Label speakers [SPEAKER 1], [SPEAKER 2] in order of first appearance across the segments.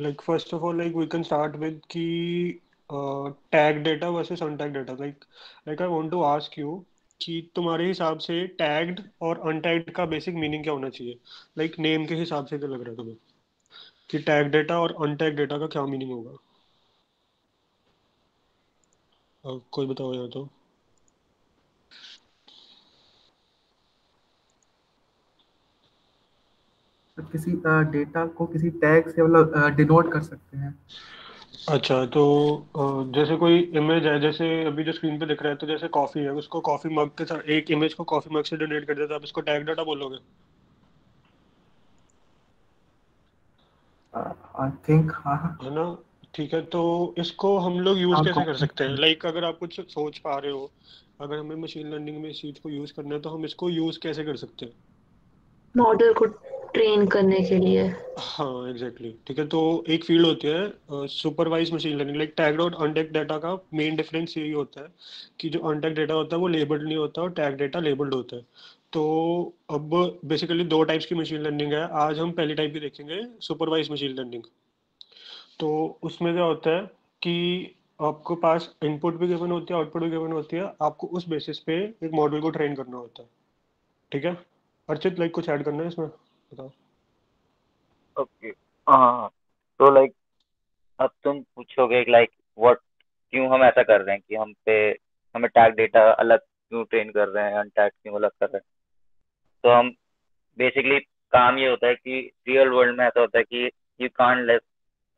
[SPEAKER 1] Like first of all, like we can start with कि tag data versus untag data. Like I want to ask you कि तुम्हारे हिसाब से tagged और अनटैग्ड का बेसिक मीनिंग क्या होना चाहिए. लाइक नेम के हिसाब से क्या लग रहा है तुम्हें कि टैग डेटा और अनटैग डेटा का क्या मीनिंग होगा. कोई बताओ यार तो.
[SPEAKER 2] तो किसी डेटा को किसी टैग से मतलब डिनोट कर सकते हैं।
[SPEAKER 1] अच्छा तो जैसे कोई इमेज है, जैसे अभी जो स्क्रीन पे दिख रहा है, तो जैसे कॉफी है, उसको कॉफी मग के साथ एक इमेज को कॉफी मग से डोनेट कर देता, आप इसको टैग डाटा बोलोगे.
[SPEAKER 2] आई थिंक हाँ।
[SPEAKER 1] है ना. ठीक है, तो इसको हम लोग यूज
[SPEAKER 2] हाँ
[SPEAKER 1] कैसे कर सकते हैं.
[SPEAKER 2] कॉम्प्लीमेंट।
[SPEAKER 1] लाइक अगर आप कुछ सोच पा रहे हो, अगर हमें मशीन लर्निंग में इस चीज को यूज करना है, तो हम इसको यूज कैसे कर सकते हैं.
[SPEAKER 3] मॉडल को ट्रेन करने के लिए।
[SPEAKER 1] हाँ एग्जैक्टली exactly. ठीक है, तो एक फील्ड होती है supervise machine learning. Like tagged और अनटैग्ड डाटा का मेन डिफरेंस यही होता है कि जो अनटैग्ड डाटा होता है वो लेबल्ड नहीं होता और टैग डाटा लेबल्ड होता है. तो अब बेसिकली दो टाइप्स की मशीन लर्निंग है. आज हम पहली टाइप की देखेंगे, सुपरवाइज मशीन लर्निंग. तो उसमें क्या होता है कि आपको पास इनपुट भी गिवन होती है, आउटपुट भी गिवन होती है, आपको उस बेसिस पे एक मॉडल को ट्रेन करना होता है. ठीक है. अर्चित, लाइक कुछ ऐड करना है इसमें, बताओ.
[SPEAKER 4] ओके. हाँ. तो लाइक अब तुम पूछोगे लाइक व्हाट, क्यों हम ऐसा कर रहे हैं कि हमें टैग डेटा अलग क्यों ट्रेन कर रहे हैं, अनटैग क्यों अलग कर रहे हैं. तो हम बेसिकली काम ये होता है कि रियल वर्ल्ड में ऐसा होता है कि you can't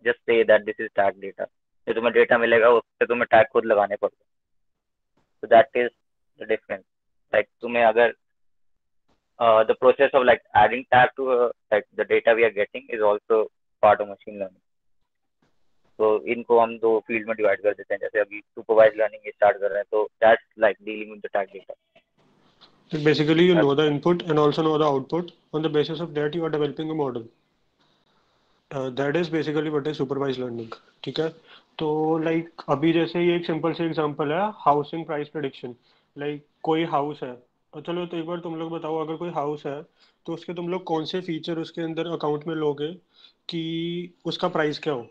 [SPEAKER 4] just say that this is tag data. जो तुम्हें डेटा मिलेगा उस पे तुम्हें टैग खुद लगाने पड़ते हैं. तो that is the difference. Like तुम्हें अगर the process of like adding tag to like the data we are getting is also part of machine learning. तो इनको हम दो फील्ड में डिवाइड कर देते हैं. जैसे अभी सुपरवाइज लर्निंग स्टार्ट कर रहे हैं तो that's like dealing with the tag data.
[SPEAKER 1] Basically you know the input and also know the output. On the basis of that you are developing a model. That is basically what is supervise learning. ठीक है. तो like अभी जैसे ये एक simple से example है, housing price prediction. Like कोई हाउस है, और चलो तो एक बार तुम लोग बताओ, अगर कोई हाउस है तो उसके तुम लोग कौन से फीचर उसके अंदर अकाउंट में लोगे कि उसका प्राइस क्या हो.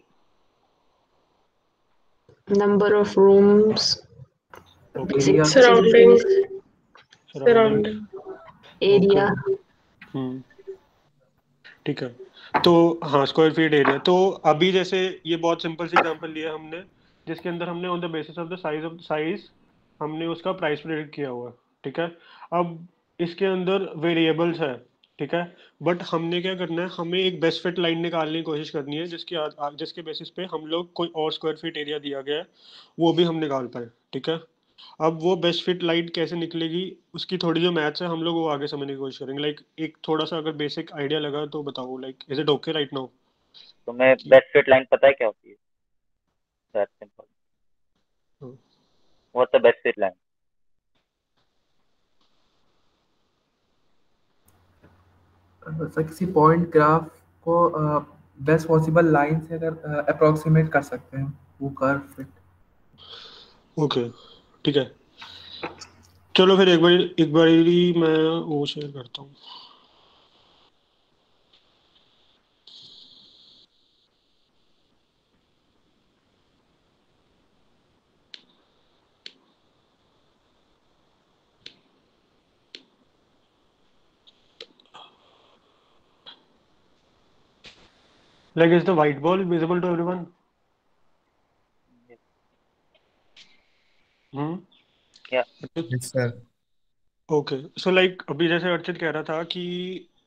[SPEAKER 3] Number of rooms,
[SPEAKER 1] okay.
[SPEAKER 2] Area.
[SPEAKER 3] Surroundings,
[SPEAKER 1] surrounding.
[SPEAKER 3] Surrounding
[SPEAKER 1] okay.
[SPEAKER 3] Area.
[SPEAKER 1] Hmm. ठीक है. तो हाँ, स्क्वायर फीट एरिया. तो अभी जैसे ये बहुत सिंपल सी एग्जांपल लिया हमने, जिसके अंदर हमने on the basis of the size हमने उसका प्राइस प्रेडिक्ट किया हुआ है. ठीक है. अब इसके अंदर वेरिएबल्स है. ठीक है. बट हमने क्या करना है, हमें एक बेस्ट फिट लाइन निकालने की कोशिश करनी है जिसके बेसिस पे हम लोग कोई और स्क्वायर फीट एरिया दिया गया है वो भी हम निकाल पाए. ठीक है. अब वो बेस्ट फिट लाइन कैसे निकलेगी, उसकी थोड़ी जो मैथ्स है हम लोग वो आगे समझने की कोशिश करेंगे. लाइक एक थोड़ा सा अगर बेसिक आइडिया लगा तो बताओ, like is it okay right now.
[SPEAKER 4] तुम्हें बेस्ट फिट लाइन पता है क्या होती है? That's simple. What's the best fit line?
[SPEAKER 2] Sir किसी पॉइंट ग्राफ को बेस्ट पॉसिबल लाइन से अगर अप्रोक्सीमेट कर सकते हैं वो कर्व फिट।
[SPEAKER 1] ओके. ठीक है. चलो फिर एक बारी मैं वो शेयर करता हूँ. Like is the white ball visible to everyone.
[SPEAKER 4] या
[SPEAKER 1] hmm.
[SPEAKER 5] Yes sir.
[SPEAKER 1] Okay. So like अभी जैसे अर्चित कह रहा था कि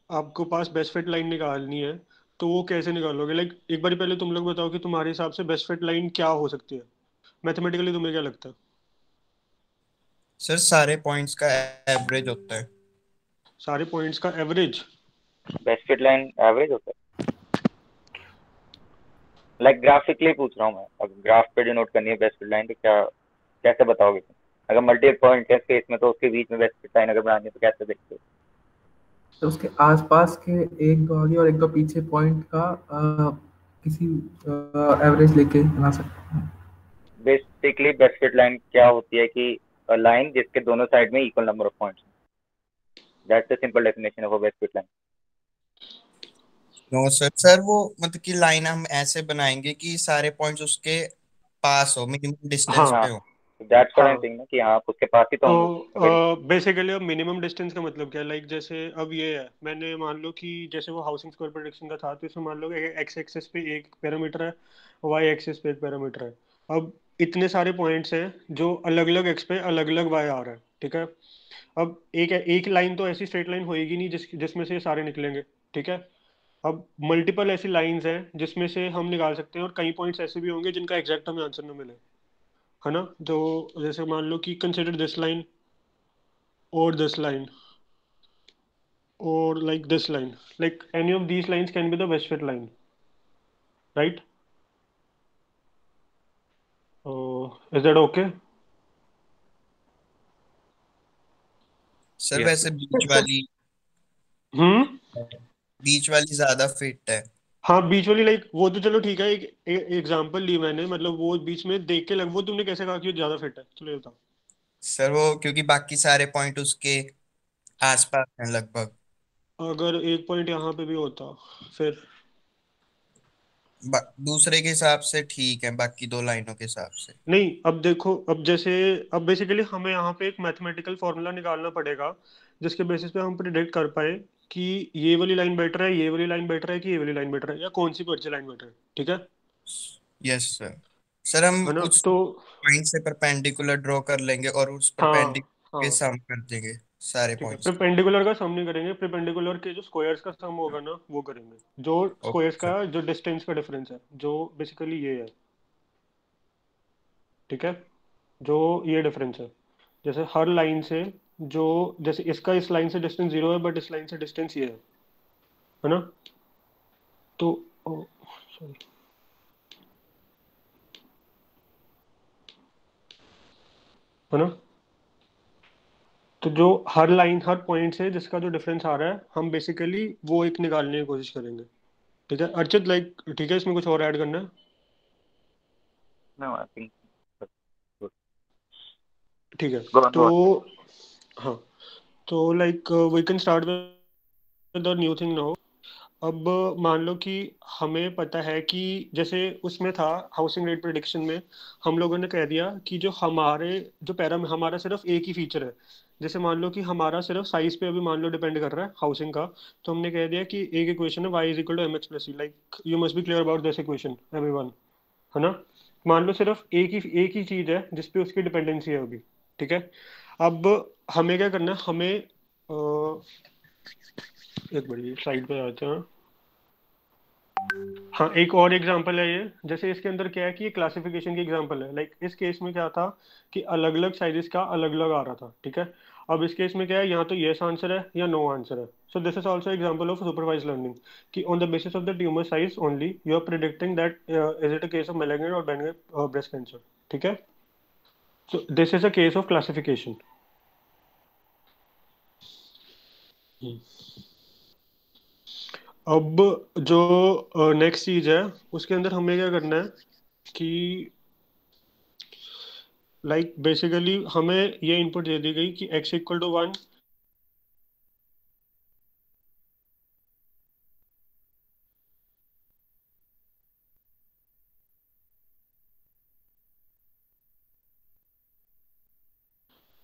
[SPEAKER 1] आपको पास बेस्ट फिट लाइन निकालनी है, तो वो कैसे निकालोगे. लाइक एक बार पहले तुम लोग बताओ कि तुम्हारे हिसाब से बेस्ट फिट लाइन क्या हो सकती है, मैथमेटिकली तुम्हें क्या लगता है.
[SPEAKER 5] सर सारे पॉइंट्स का एवरेज होता है।
[SPEAKER 1] सारे पॉइंट्स का average.
[SPEAKER 4] Best fit line average होता है. लाइक ग्राफिकली पूछ रहा हूँ मैं. अगर ग्राफ पे डिनोट करनी है बेस्ट फिट लाइन तो क्या कैसे बताओगे तुम? अगर मल्टी पॉइंट है स्पेस में तो उसके बीच में बेस्ट फिट लाइन अगर बनानी है तो कैसे देखते हो?
[SPEAKER 2] तो उसके आसपास के एक दो आगे और एक दो पीछे पॉइंट का किसी एवरेज लेके बना सकते हैं।
[SPEAKER 4] बेसिकली बेस्ट फिट लाइन क्या होती है कि लाइन जिसके दोनों साइड में equal number of points. That's the simple definition of a best fit line.
[SPEAKER 5] No sir, sir वो मतलब कि लाइन हम ऐसे बनाएंगे कि सारे पॉइंट्स उसके पास हो, मिनिमम डिस्टेंस
[SPEAKER 1] हाँ
[SPEAKER 5] पे
[SPEAKER 4] हाँ,
[SPEAKER 5] हो।
[SPEAKER 4] दैट्स व्हाट आई एम
[SPEAKER 1] हाँ।
[SPEAKER 4] थिंकिंग ना, कि हाँ उसके पास ही तो होंगे अगर।
[SPEAKER 1] तो बेसिकली अब मिनिमम डिस्टेंस का मतलब क्या है, लाइक जैसे अब ये है, मैंने मान लो कि जैसे वो हाउसिंग स्क्वायर प्रेडिक्शन का था, तो इसमें मान लो कि एक्स एक्सिस पे एक पैरामीटर है, वाई एक्सिस पे एक पैरामीटर है। अब इतने सारे पॉइंट्स हैं जो अलग अलग एक्स पे अलग अलग वाई आ रहा है, ठीक है। अब एक एक लाइन तो ऐसी स्ट्रेट लाइन होएगी नहीं जिसमें से ये सारे निकलेंगे, ठीक है। अब मल्टीपल ऐसी लाइंस हैं जिसमें से हम निकाल सकते हैं, और कई पॉइंट्स ऐसे भी होंगे जिनका एग्जैक्ट हमें आंसर ना मिले, है ना। तो जैसे मान लो कि consider this line or this line or like this line, like any of these lines can be the best fit line, right? Is that okay?
[SPEAKER 5] Sir
[SPEAKER 4] yes.
[SPEAKER 5] वैसे
[SPEAKER 1] हम्म।
[SPEAKER 5] बीच वाली ज्यादा फिट है।
[SPEAKER 1] हाँ, बीच वाली लाइक वो तो चलो ठीक है, एक एग्जांपल ली मैंने, मतलब वो बीच में देख के लग, वो तुमने कैसे कहा कि वो ज्यादा फिट है, चलो ये बताओ।
[SPEAKER 5] सर वो क्योंकि बाकी सारे पॉइंट उसके आसपास हैं लगभग।
[SPEAKER 1] अगर एक पॉइंट यहाँ पे भी होता फिर।
[SPEAKER 5] दूसरे के हिसाब से ठीक है, बाकी दो लाइनों के हिसाब से।
[SPEAKER 1] नहीं, अब देखो, अब जैसे अब बेसिकली हमें यहाँ पे एक मैथमेटिकल फॉर्मूला निकालना पड़ेगा जिसके बेसिस पे हम प्रिडिक्ट कर पाए कि ये वाली लाइन बेटर है, ये वाली लाइन बेटर है, कि ये वाली लाइन बेटर है, या कौन सी कौन सी लाइन बेटर है, ठीक है।
[SPEAKER 5] Yes sir. सर हम
[SPEAKER 1] है ना।
[SPEAKER 5] उस
[SPEAKER 1] तो
[SPEAKER 5] पॉइंट से परपेंडिकुलर ड्रॉ कर लेंगे और उस
[SPEAKER 1] हाँ
[SPEAKER 5] परपेंडिकुलर के
[SPEAKER 1] हाँ,
[SPEAKER 5] सम कर देंगे सारे
[SPEAKER 1] ठीक है,
[SPEAKER 5] पॉइंट्स।
[SPEAKER 1] परपेंडिकुलर का सम नहीं करेंगे, परपेंडिकुलर के जो स्क्वायर्स का सम होगा ना वो करेंगे, जो स्क्वायर्स
[SPEAKER 5] ओके।
[SPEAKER 1] का जो डिस्टेंस का डिफरेंस है, जो बेसिकली ये है, ठीक है। जो ये डिफरेंस है, जैसे हर लाइन से, जो जैसे इसका इस लाइन से डिस्टेंस जीरो है, बट इस लाइन से डिस्टेंस ये है ना। तो सॉरी, है ना। तो जो हर लाइन हर पॉइंट से जिसका जो डिफरेंस आ रहा है, हम बेसिकली वो एक निकालने की कोशिश करेंगे, ठीक है अर्चित, लाइक ठीक है, इसमें कुछ और ऐड करना है।
[SPEAKER 4] No I think good.
[SPEAKER 1] ठीक है।
[SPEAKER 4] गो ऑन
[SPEAKER 1] तो
[SPEAKER 4] गो ऑन।
[SPEAKER 1] हाँ, तो like we can start with the new thing now. अब मान लो कि हमें पता है कि जैसे उसमें था हाउसिंग रेट प्रिडिक्शन में, हम लोगों ने कह दिया कि जो हमारे जो हमारा सिर्फ एक ही फीचर है। जैसे मान लो कि हमारा सिर्फ साइज पे अभी मान लो डिपेंड कर रहा है हाउसिंग का, तो हमने कह दिया कि एक इक्वेशन है y is equal to M X plus C, like you must be clear about this equation everyone, है ना। मान लो सिर्फ एक ही चीज है जिसपे उसकी डिपेंडेंसी है अभी, ठीक है। अब हमें क्या करना है, हमें एक बड़ी साइड पे आते हैं। हाँ, एक और एग्जांपल है ये, जैसे इसके अंदर क्या है कि ये क्लासिफिकेशन की एग्जांपल है, लाइक इस केस में क्या था कि अलग अलग साइजेस का अलग अलग आ रहा था, ठीक है। अब इस केस में क्या है, यहाँ तो यस आंसर है या नो आंसर है। So this is also example of supervise learning, कि on the basis of the tumour size only you are predicting that is it a case of malignant और बेनिग्न ब्रेस्ट कैंसर, ठीक है। So this is a case of classification. अब जो next चीज है, उसके अंदर हमें क्या करना है कि लाइक बेसिकली हमें ये इनपुट दे दी गई कि x इक्वल टू 1,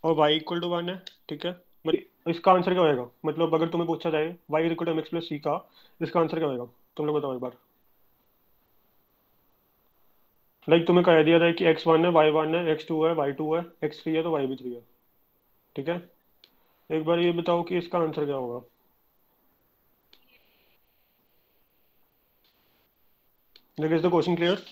[SPEAKER 1] और y इक्वल टू 1 है, ठीक है। मतलब इसका आंसर क्या होएगा, मतलब अगर तुम्हें पूछा जाए y is equal to M X plus C का, इसका आंसर क्या होएगा, तुम लोग बताओ एक बार। लाइक तुम्हें कह दिया जाए कि x1 है, y1 है, x2 है, y2 है, x3 है, तो y भी 3 है, ठीक है। एक बार ये बताओ कि इसका आंसर क्या होगा। Like is the question clear?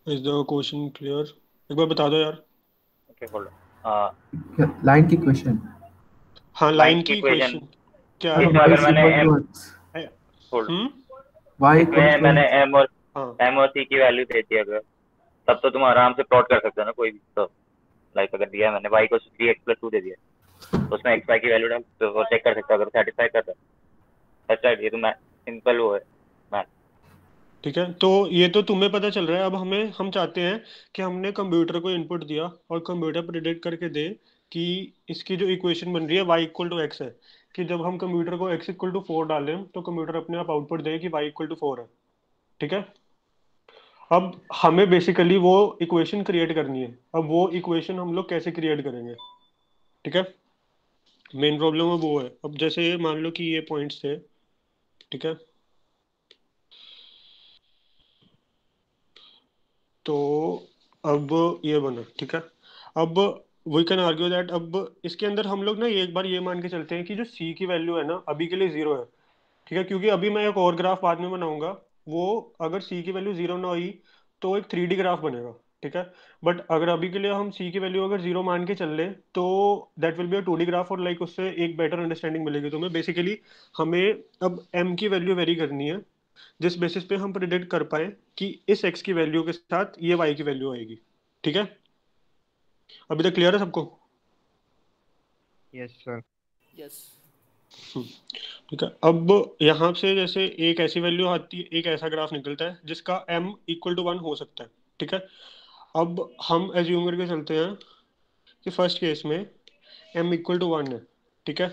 [SPEAKER 1] Is the question clear, एक बार बता दो यार।
[SPEAKER 4] Okay hold.
[SPEAKER 2] लाइन की क्वेश्चन।
[SPEAKER 1] हाँ,
[SPEAKER 4] लाइन
[SPEAKER 1] लाइन
[SPEAKER 4] की
[SPEAKER 1] की
[SPEAKER 4] इक्वेशन,
[SPEAKER 1] क्वेश्चन क्या है।
[SPEAKER 4] इसमें अगर
[SPEAKER 2] x
[SPEAKER 4] मैंने
[SPEAKER 2] equal
[SPEAKER 4] m
[SPEAKER 2] two x,
[SPEAKER 4] hold,
[SPEAKER 1] hmm.
[SPEAKER 2] y equal
[SPEAKER 4] इसमें
[SPEAKER 2] टू
[SPEAKER 4] मैंने
[SPEAKER 2] x।
[SPEAKER 1] हाँ,
[SPEAKER 4] m और c की वैल्यू दे दी अगर, तब तो तुम आराम से प्लॉट कर सकते हो ना कोई भी। तो लाइक अगर दिया है मैंने y को 3x+2 दे दिया, तो उसमें x y की वैल्यू डाल तो चेक कर सकते हो अगर सेटिस्फाई कर रहा है। दैट्स राइट, ये तो मैं सिंपल वो है मैथ।
[SPEAKER 1] ठीक है, तो ये तो तुम्हें पता चल रहा है। अब हम चाहते हैं कि हमने कंप्यूटर को इनपुट दिया और कंप्यूटर प्रिडिक्ट करके दे कि इसकी जो इक्वेशन बन रही है y इक्वल टू एक्स है, कि जब हम कंप्यूटर को x इक्वल टू 4 डालें तो कंप्यूटर अपने आप आउटपुट दे कि y इक्वल टू 4 है। ठीक है, अब हमें बेसिकली वो इक्वेशन क्रिएट करनी है। अब वो इक्वेशन हम लोग कैसे क्रिएट करेंगे? ठीक है, मेन प्रॉब्लम है वो है। अब जैसे मान लो कि ये पॉइंट्स थे, ठीक है, तो अब ये बना, ठीक है। अब वी कैन आर्ग्यू दैट, अब इसके अंदर हम लोग ना ये एक बार ये मान के चलते हैं कि जो सी की वैल्यू है ना अभी के लिए जीरो है। ठीक है, क्योंकि अभी मैं एक और ग्राफ बाद में बनाऊंगा, वो अगर सी की वैल्यू जीरो ना हुई तो एक 3D ग्राफ बनेगा। ठीक है, बट अगर अभी के लिए हम सी की वैल्यू अगर जीरो मान के चल ले तो that will be a 2D graph, और लाइक उससे एक बेटर अंडरस्टैंडिंग मिलेगी तुम्हें। बेसिकली हमें अब एम की वैल्यू वेरी करनी है जिस बेसिस पे हम प्रिडिक्ट कर पाए कि इस एक्स की वैल्यू के साथ ये वाई की वैल्यू आएगी। ठीक है, अभी तक क्लियर है सबको?
[SPEAKER 5] Yes sir.
[SPEAKER 6] यस।
[SPEAKER 1] हम्म, ठीक है। अब यहाँ से जैसे एक ऐसी वैल्यू आती है, एक ऐसा ग्राफ निकलता है जिसका m इक्वल टू 1 हो सकता है। ठीक है, अब हम एज्यूम करके चलते हैं कि फर्स्ट केस में m इक्वल टू 1 है। ठीक है,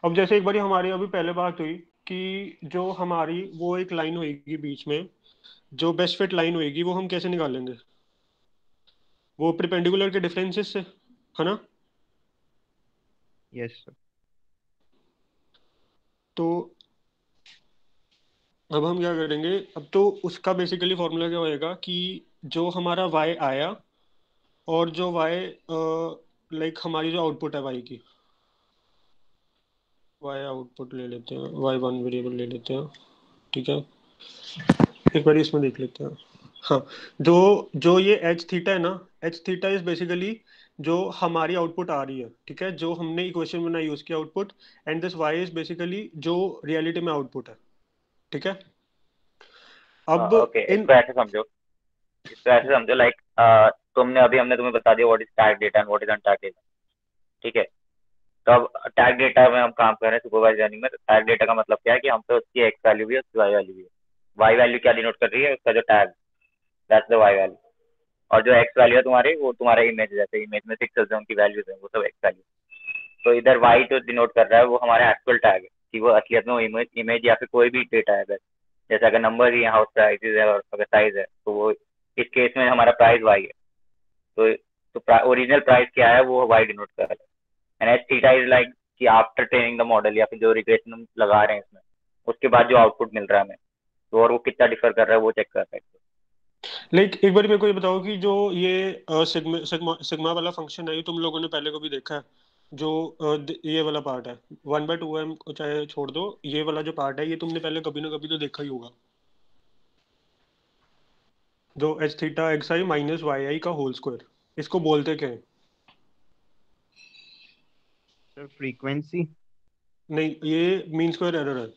[SPEAKER 1] अब जैसे एक बार हमारी अभी पहले बात हुई कि जो हमारी वो एक लाइन होगी बीच में, जो बेस्ट फिट लाइन होगी वो हम कैसे निकालेंगे? वो परपेंडिकुलर के डिफरेंसेस से, है ना?
[SPEAKER 5] Yes sir.
[SPEAKER 1] तो अब हम क्या करेंगे? अब तो उसका बेसिकली फॉर्मूला क्या होएगा कि जो हमारा y आया और जो y लाइक हमारी जो आउटपुट है y की, y आउटपुट ले लेते हैं, y1 वेरिएबल ले लेते हैं। ठीक है, एक बार इसमें देख लेते हैं। हाँ, जो जो ये एच थीटा है ना, एच थीटा इज बेसिकली जो हमारी आउटपुट आ रही है। ठीक है, जो हमने इक्वेशन बनाई उसकी output, and this Y is basically जो रियलिटी में आउटपुट है। ठीक है, अब
[SPEAKER 4] ओके,
[SPEAKER 1] इन
[SPEAKER 4] इसको ऐसे समझो लाइक हमने तुम्हें बता दिया what is tag data and what is untag data. ठीक है, तो अब टैग डेटा में हम काम कर रहे हैं सुपरवाइज लर्निंग में। तो टैग डेटा का मतलब क्या है कि हम पे उसकी एक्स वैल्यू भी है, उसकी वाई वैल्यू भी है। वाई वैल्यू क्या डिनोट कर रही है? उसका जो tag, that's the y value. और जो एक्स वैल्यू है तुम्हारी, वो तुम्हारा इमेज, जैसे इमेज में पिक्सल्स हैं उनकी वैल्यूज है, वो सब एक्स वैल्यू। तो इधर वाई जो डिनोट कर रहा है वो हमारा एक्चुअल टैग है, कि वो असलियत में वो इमेज इमेज या फिर कोई भी डेटा है। अगर जैसे अगर नंबर ही है, हाउस प्राइस है, और अगर साइज है, तो वो इस केस में हमारा प्राइस वाई है। तो ओरिजिनल प्राइस क्या है वो वाई डिनोट कर रहा है। And H theta is like कि आफ्टर ट्रेनिंग द मॉडल, या फिर जो रिग्रेशन हम लगा रहे हैं इसमें, उसके बाद जो आउटपुट मिल रहा है हमें, तो और वो कितना डिफर कर रहा है वो चेक कर रहा है।
[SPEAKER 1] लाइक एक बार मेरे को ये बताओ कि जो ये सिग्मा सिग्मा सिग्मा वाला फंक्शन है, ये तुम लोगों ने पहले को भी देखा है? जो ये वाला पार्ट है 1/2m को चाहे छोड़ दो, ये वाला जो पार्ट है ये तुमने पहले कभी ना कभी तो देखा ही होगा, जो एच थीटा एक्स आई माइनस वाई आई का होल स्क्वायर। इसको बोलते क्या है?
[SPEAKER 5] Sir frequency.
[SPEAKER 1] नहीं, ये मीन स्क्वायर एरर है।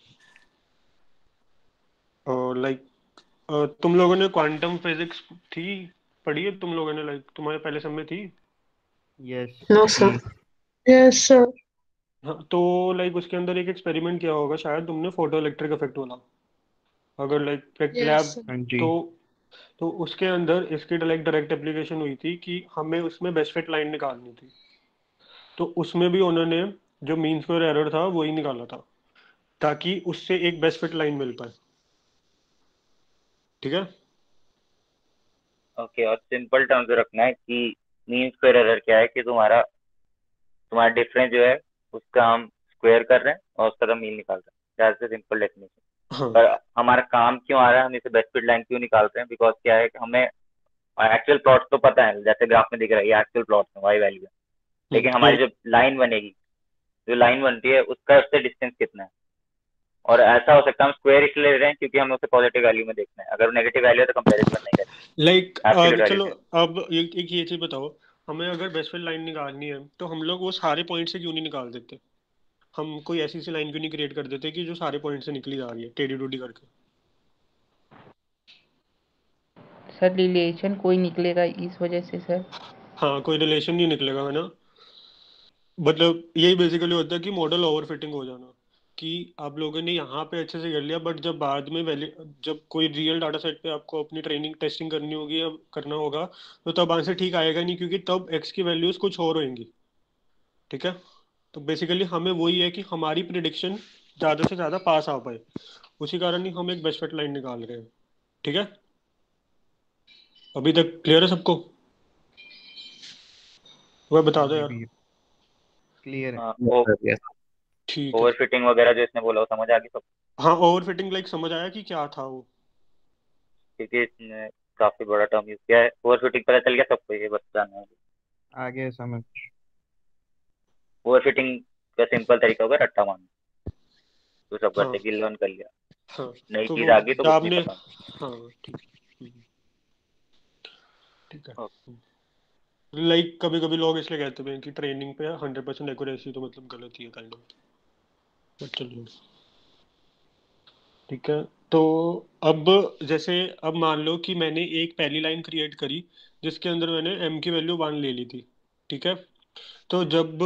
[SPEAKER 1] और लाइक तुम लोगों ने क्वांटम फिजिक्स थी, पढ़ी है तुम लोगों ने? लाइक तुम्हारे पहले समय थी।
[SPEAKER 5] यस
[SPEAKER 3] नो
[SPEAKER 5] जी।
[SPEAKER 3] सर। Yes sir.
[SPEAKER 1] हाँ, तो लाइक उसके अंदर एक एक्सपेरिमेंट किया होगा शायद तुमने, फोटो इलेक्ट्रिक इफेक्ट वाला, अगर लाइक
[SPEAKER 3] यस
[SPEAKER 1] लैब।
[SPEAKER 3] सर।
[SPEAKER 5] हाँ जी।
[SPEAKER 1] तो तो उसके अंदर इसकी लाइक डायरेक्ट एप्लीकेशन हुई थी कि हमें उसमें बेस्ट फिट लाइन निकालनी थी। तो उसमें भी उन्होंने जो मीन स्क्वायर एरर था वही निकाला था, ताकि उससे एक बेस्ट फिट लाइन मिल पाए। ठीक है,
[SPEAKER 4] ओके, और सिंपल टर्म्स में रखना है कि मीन स्क्वायर एरर क्या है, कि तुम्हारा डिफरेंस जो है उसका हम स्क्वायर कर रहे हैं और उसका मीन निकाल रहे हैं। That's the simple definition.
[SPEAKER 1] हाँ।
[SPEAKER 4] पर हमारा काम क्यों आ रहा है, हम इसे बेस्ट फिट लाइन क्यों निकाल रहे हैं? बिकॉज क्या है कि हमें एक्चुअल प्लॉट तो पता है, जैसे ग्राफ में दिख रहा है ये एक्चुअल प्लॉट है, वाई वैल्यू है। लेकिन हमारी
[SPEAKER 1] ये
[SPEAKER 4] जो लाइन बनेगी, जो लाइन बनती है उसका उससे डिस्टेंस कितना है। और ऐसा हो सकता है हम स्क्वायर इसलिए ले रहे हैं क्योंकि हमें उसे पॉजिटिव वैल्यू में देखना है। अगर वो नेगेटिव वैल्यू है तो कंपेरिजन नहीं
[SPEAKER 1] लाइक
[SPEAKER 4] करेंगे, एब्सोल्यूट वैल्यू
[SPEAKER 1] चलो,
[SPEAKER 4] से।
[SPEAKER 1] अब एक ये चीज बताओ, हमें अगर बेस्ट फिट लाइन निकालनी है तो हम लोग वो सारे पॉइंट से क्यों नहीं निकाल देते? हम कोई ऐसी सी लाइन क्यों नहीं क्रिएट कर देते कि जो सारे पॉइंट से निकली जा रही है टेढ़ी टूढ़ी करके?
[SPEAKER 7] सर रिलेशन कोई निकलेगा इस वजह से सर।
[SPEAKER 1] हाँ, कोई रिलेशन नहीं निकलेगा, है ना? मतलब यही बेसिकली होता है कि मॉडल ओवरफिटिंग हो जाना। कि आप लोगों ने यहाँ पे अच्छे से कर लिया, बट जब बाद में वैल्यू, जब कोई रियल डाटा सेट पे आपको अपनी ट्रेनिंग टेस्टिंग करनी होगी या करना होगा, तो तब आंसर ठीक आएगा नहीं, क्योंकि तब एक्स की वैल्यूज कुछ और होंगी। ठीक है। तो बेसिकली हमें वही है कि हमारी प्रिडिक्शन ज़्यादा से ज़्यादा पास आ पाए, उसी कारण ही हम एक बेस्ट फिट लाइन निकाल रहे हैं। ठीक है, अभी तक क्लियर है सबको? वह बता दो
[SPEAKER 5] जी
[SPEAKER 1] यार।
[SPEAKER 5] भैया, क्लियर है।
[SPEAKER 4] हाँ,
[SPEAKER 1] ठीक है।
[SPEAKER 4] ओवर फिटिंग वगैरह जो इसने बोला वो समझ आ गई सब,
[SPEAKER 1] हाँ, ओवर फिटिंग लाइक समझ आया कि क्या था वो?
[SPEAKER 4] क्योंकि इसने काफी बड़ा टर्म यूज किया है। ओवर फिटिंग पता चल गया सबको, ये बस जानना है।
[SPEAKER 5] आगे समझ।
[SPEAKER 4] ओवर फिटिंग का सिंपल तरीका होगा रट्टा मारना, तो सब
[SPEAKER 1] हाँ
[SPEAKER 4] करते कि लर्न कर लिया,
[SPEAKER 1] हाँ।
[SPEAKER 4] नई
[SPEAKER 1] तो
[SPEAKER 4] चीज
[SPEAKER 1] वो
[SPEAKER 4] आ गई तो
[SPEAKER 1] जब
[SPEAKER 4] कुछ नहीं
[SPEAKER 1] आपने,
[SPEAKER 4] पता।
[SPEAKER 1] हाँ ठीक। हम्म, ठीक है।
[SPEAKER 4] हाँ,
[SPEAKER 1] लाइक कभी कभी लोग इसलिए कहते हैं कि ट्रेनिंग पे 100% एक्यूरेसी तो मतलब गलत ही है काइंड ऑफ, बट चलिए। ठीक है। तो अब जैसे, अब मान लो कि मैंने एक पहली लाइन क्रिएट करी जिसके अंदर मैंने m की वैल्यू 1 ले ली थी। ठीक है। तो जब,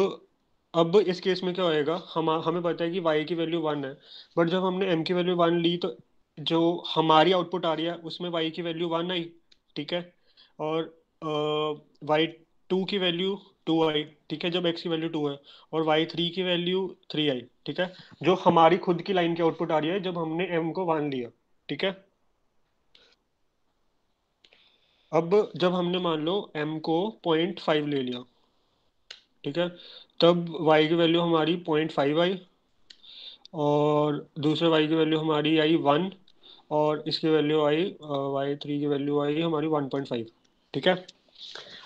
[SPEAKER 1] अब इस केस में क्या होएगा, हमें पता है कि y की वैल्यू 1 है, बट जब हमने m की वैल्यू 1 ली तो जो हमारी आउटपुट आ रही है उसमें y की वैल्यू 1 आई। ठीक है। और y2 की वैल्यू 2 आई। ठीक है, जब x की वैल्यू 2 है। और y3 की वैल्यू 3 आई। ठीक है, जो हमारी खुद की लाइन की आउटपुट आ रही है जब हमने m को 1 लिया। ठीक है। अब जब हमने मान लो m को 0.5 ले लिया। ठीक है, तब y की वैल्यू हमारी 0.5 आई, और दूसरे y की वैल्यू हमारी आई 1, और इसकी वैल्यू आई, y3 की वैल्यू आई हमारी 1.5। ठीक है।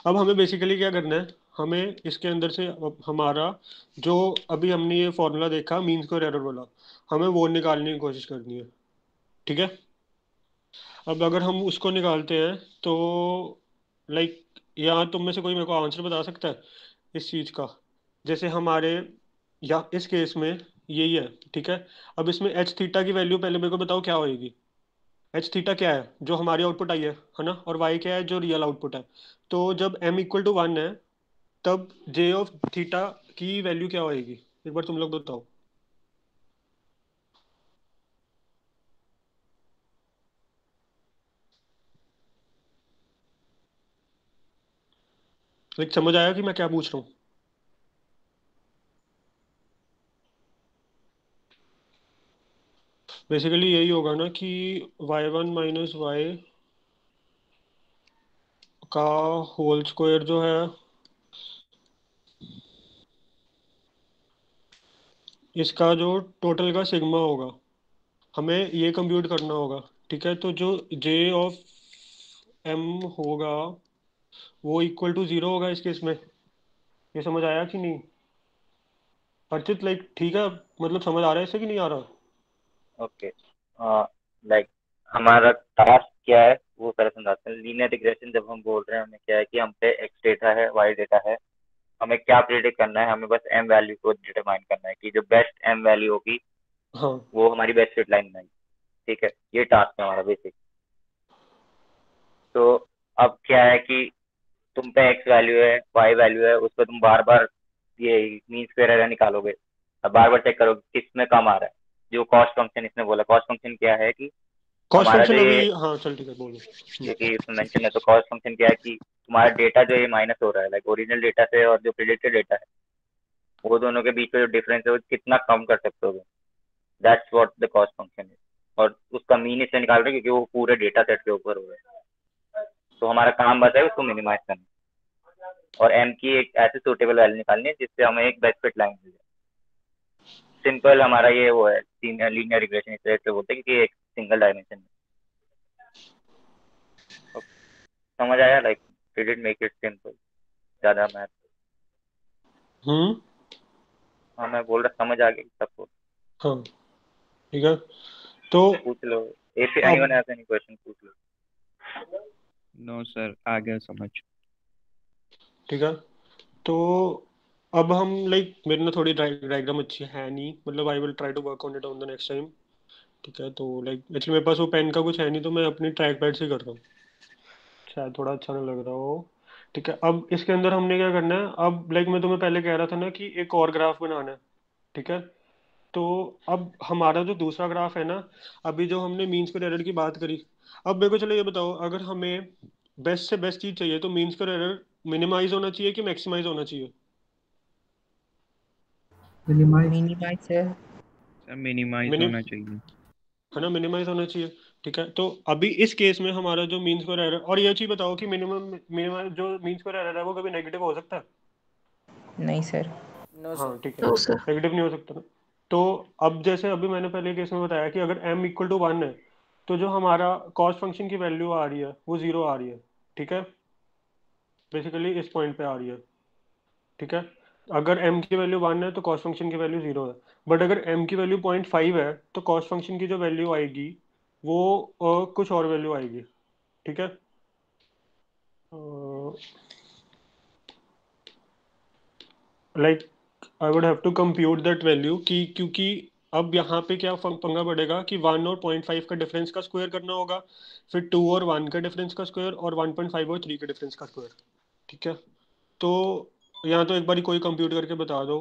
[SPEAKER 1] अब हमें बेसिकली क्या करना है, हमें इसके अंदर से अब हमारा जो अभी हमने ये फॉर्मूला देखा मीन स्क्वायर एरर वाला, हमें वो निकालने की कोशिश करनी है। ठीक है। अब अगर हम उसको निकालते हैं तो लाइक, यहाँ तुम में से कोई मेरे को आंसर बता सकता है इस चीज़ का? जैसे हमारे, या इस केस में यही है। ठीक है। अब इसमें एच थीटा की वैल्यू पहले मेरे को बताओ क्या होएगी। एच थीटा क्या है, जो हमारी आउटपुट आई है ना, और वाई क्या है, जो रियल आउटपुट है। तो जब m इक्वल टू 1 है, तब j ऑफ थीटा की वैल्यू क्या होएगी, एक बार तुम लोग बताओ। लाइक समझ आया कि मैं क्या पूछ रहा हूँ? बेसिकली यही होगा ना कि y1 माइनस वाई का होल स्क्वायर जो है, इसका जो टोटल का सिग्मा होगा, हमें ये कंप्यूट करना होगा। ठीक है, तो जो j ऑफ m होगा वो इक्वल टू 0 होगा इस केस में। ये समझ आया कि नहीं अर्चित? लाइक ठीक है, मतलब समझ आ रहा है इससे कि नहीं आ रहा?
[SPEAKER 4] ओके। लाइक हमारा टास्क क्या है वो पहले समझाते हैं। लीनियर रिग्रेशन जब हम बोल रहे हैं, हमें क्या है कि हम पे एक्स डेटा है, वाई डेटा है, हमें क्या प्रिडिक्ट करना है, हमें बस एम वैल्यू को डिटरमाइन करना है कि जो बेस्ट एम वैल्यू होगी
[SPEAKER 1] हाँ।
[SPEAKER 4] वो हमारी बेस्ट फिट लाइन बनाएगी। ठीक है, ये टास्क है हमारा बेसिक। तो अब क्या है कि तुम पे एक्स वैल्यू है, वाई वैल्यू है, उस पर तुम बार बार ये मीन स्क्वायर एरर निकालोगे, अब बार बार चेक करोगे किस में कम आ रहा है। जो कॉस्ट फंक्शन इसने बोला, कॉस्ट फंक्शन क्या है कि
[SPEAKER 1] कॉस्ट
[SPEAKER 4] हमारा जो
[SPEAKER 1] फंक्शन अभी,
[SPEAKER 4] ये
[SPEAKER 1] हाँ चल ठीक है बोलो।
[SPEAKER 4] जो कि इसमें मेंशन है, तो कॉस्ट फंक्शन क्या है कि तुम्हारा डेटा जो ये माइनस हो रहा है, लाइक ओरिजिनल डेटा से और जो प्रिडिक्टेड डेटा है, वो दोनों के बीच में जो डिफरेंस है वो कितना कम कर सकते हो, that's what the cost function है। और उसका मीन इसलिए निकाल रहे हैं क्योंकि वो पूरे डेटा सेट के ऊपर हो रहा है, तो हमारा काम बस है उसको मिनिमाइज करना और एम की एक ऐसी सूटेबल वैल्यू निकालनी है जिससे हमें एक बेस्ट फिट लाइन मिल जाए। सिंपल हमारा ये वो है, लीनियर रिग्रेशन इस तरह से बोलते हैं कि एक सिंगल डायमेंशन में। समझ आया? Like did it make it simple? ज्यादा मैथ?
[SPEAKER 1] हम्म।
[SPEAKER 4] हाँ, मैं बोल रहा समझ आ गई सबको?
[SPEAKER 1] हाँ ठीक है। तो
[SPEAKER 4] पूछ लो, इफ
[SPEAKER 1] अब,
[SPEAKER 4] एनीवन हैज एनी क्वेश्चन पूछ लो।
[SPEAKER 5] नो सर, आ गया समझ।
[SPEAKER 1] ठीक है। तो अब हम लाइक, मेरे ना थोड़ी डायग्राम अच्छी है नहीं, मतलब I will try to work on it on the next time. ठीक है। तो लाइक एक्चुअली मेरे पास वो पेन का कुछ है नहीं, तो मैं अपनी ट्रैक पैड से कर रहा हूँ, शायद थोड़ा अच्छा नहीं लग रहा हो। ठीक है। अब इसके अंदर हमने क्या करना है, अब लाइक मैं तुम्हें पहले कह रहा था ना कि एक और ग्राफ बनाना है। ठीक है। तो अब हमारा जो दूसरा ग्राफ है ना, अभी जो हमने मीन स्क्वायर एरर की बात करी, अब मेरे को चलो ये बताओ, अगर हमें बेस्ट से बेस्ट चीज चाहिए तो मीन स्क्वायर एरर मिनिमाइज होना चाहिए कि मैक्सिमाइज होना चाहिए?
[SPEAKER 2] Minimize.
[SPEAKER 7] Minimize sir.
[SPEAKER 6] Sir minimize
[SPEAKER 1] mini
[SPEAKER 6] होना चाहिए।
[SPEAKER 1] है ना, मिनिमाइज होना चाहिए। ठीक है, तो अभी इस केस में हमारा जो मीन स्क्वायर एरर, और ये चीज बताओ कि मिनिमम मिनिमम जो मीन स्क्वायर एरर है वो कभी नेगेटिव हो सकता है?
[SPEAKER 7] नहीं सर।
[SPEAKER 8] नो
[SPEAKER 1] हाँ
[SPEAKER 8] सर।
[SPEAKER 1] ठीक है,
[SPEAKER 3] नो सर।
[SPEAKER 1] नेगेटिव नहीं हो सकता ना। तो अब जैसे अभी मैंने पहले केस में बताया कि अगर m इक्वल टू 1 है, तो जो हमारा कॉस्ट फंक्शन की वैल्यू आ रही है वो 0 आ रही है। ठीक है, बेसिकली इस पॉइंट पे आ रही है। ठीक है, अगर m की वैल्यू 1 है तो कॉस्ट फंक्शन की वैल्यू 0 है। बट अगर m की वैल्यू 0.5 है तो कॉस्ट फंक्शन की जो वैल्यू आएगी वो कुछ और वैल्यू आएगी। ठीक है, like I would have to compute that value कि, क्योंकि अब यहाँ पे क्या पंगा पड़ेगा कि 1 और 0.5 का डिफरेंस का स्क्वायर करना होगा, फिर 2 और 1 का डिफरेंस का स्क्वायर, और 1.5 और 3 के डिफरेंस का स्क्वायर। ठीक है, तो यहाँ तो एक बारी कोई कंप्यूट करके बता दो।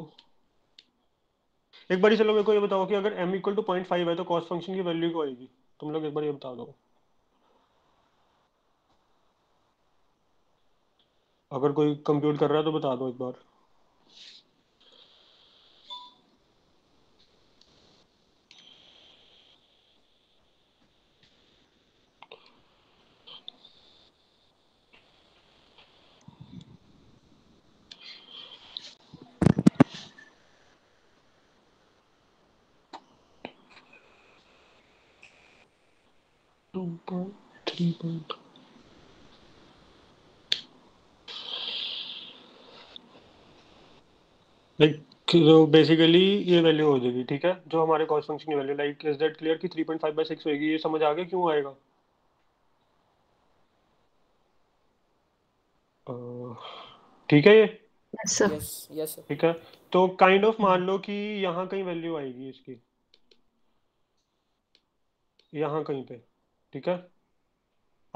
[SPEAKER 1] एक बारी चलो मेरे को ये बताओ कि अगर m इक्वल टू 0.5 है तो कॉस्ट फंक्शन की वैल्यू क्या आएगी? तुम लोग एक बार ये बता दो, अगर कोई कंप्यूट कर रहा है तो बता दो एक बार। लाइक तो बेसिकली ये वैल्यू हो जाएगी। ठीक है, जो हमारे कॉस्ट फंक्शन की value, like is that clear कि 3.5/6 होगी? ये समझ आ गया क्यों आएगा? ठीक है ये।
[SPEAKER 3] Yes sir.
[SPEAKER 8] Yes yes sir.
[SPEAKER 1] ठीक है, तो काइंड ऑफ मान लो कि यहाँ कहीं वैल्यू आएगी इसकी, यहाँ कहीं पे। ठीक है,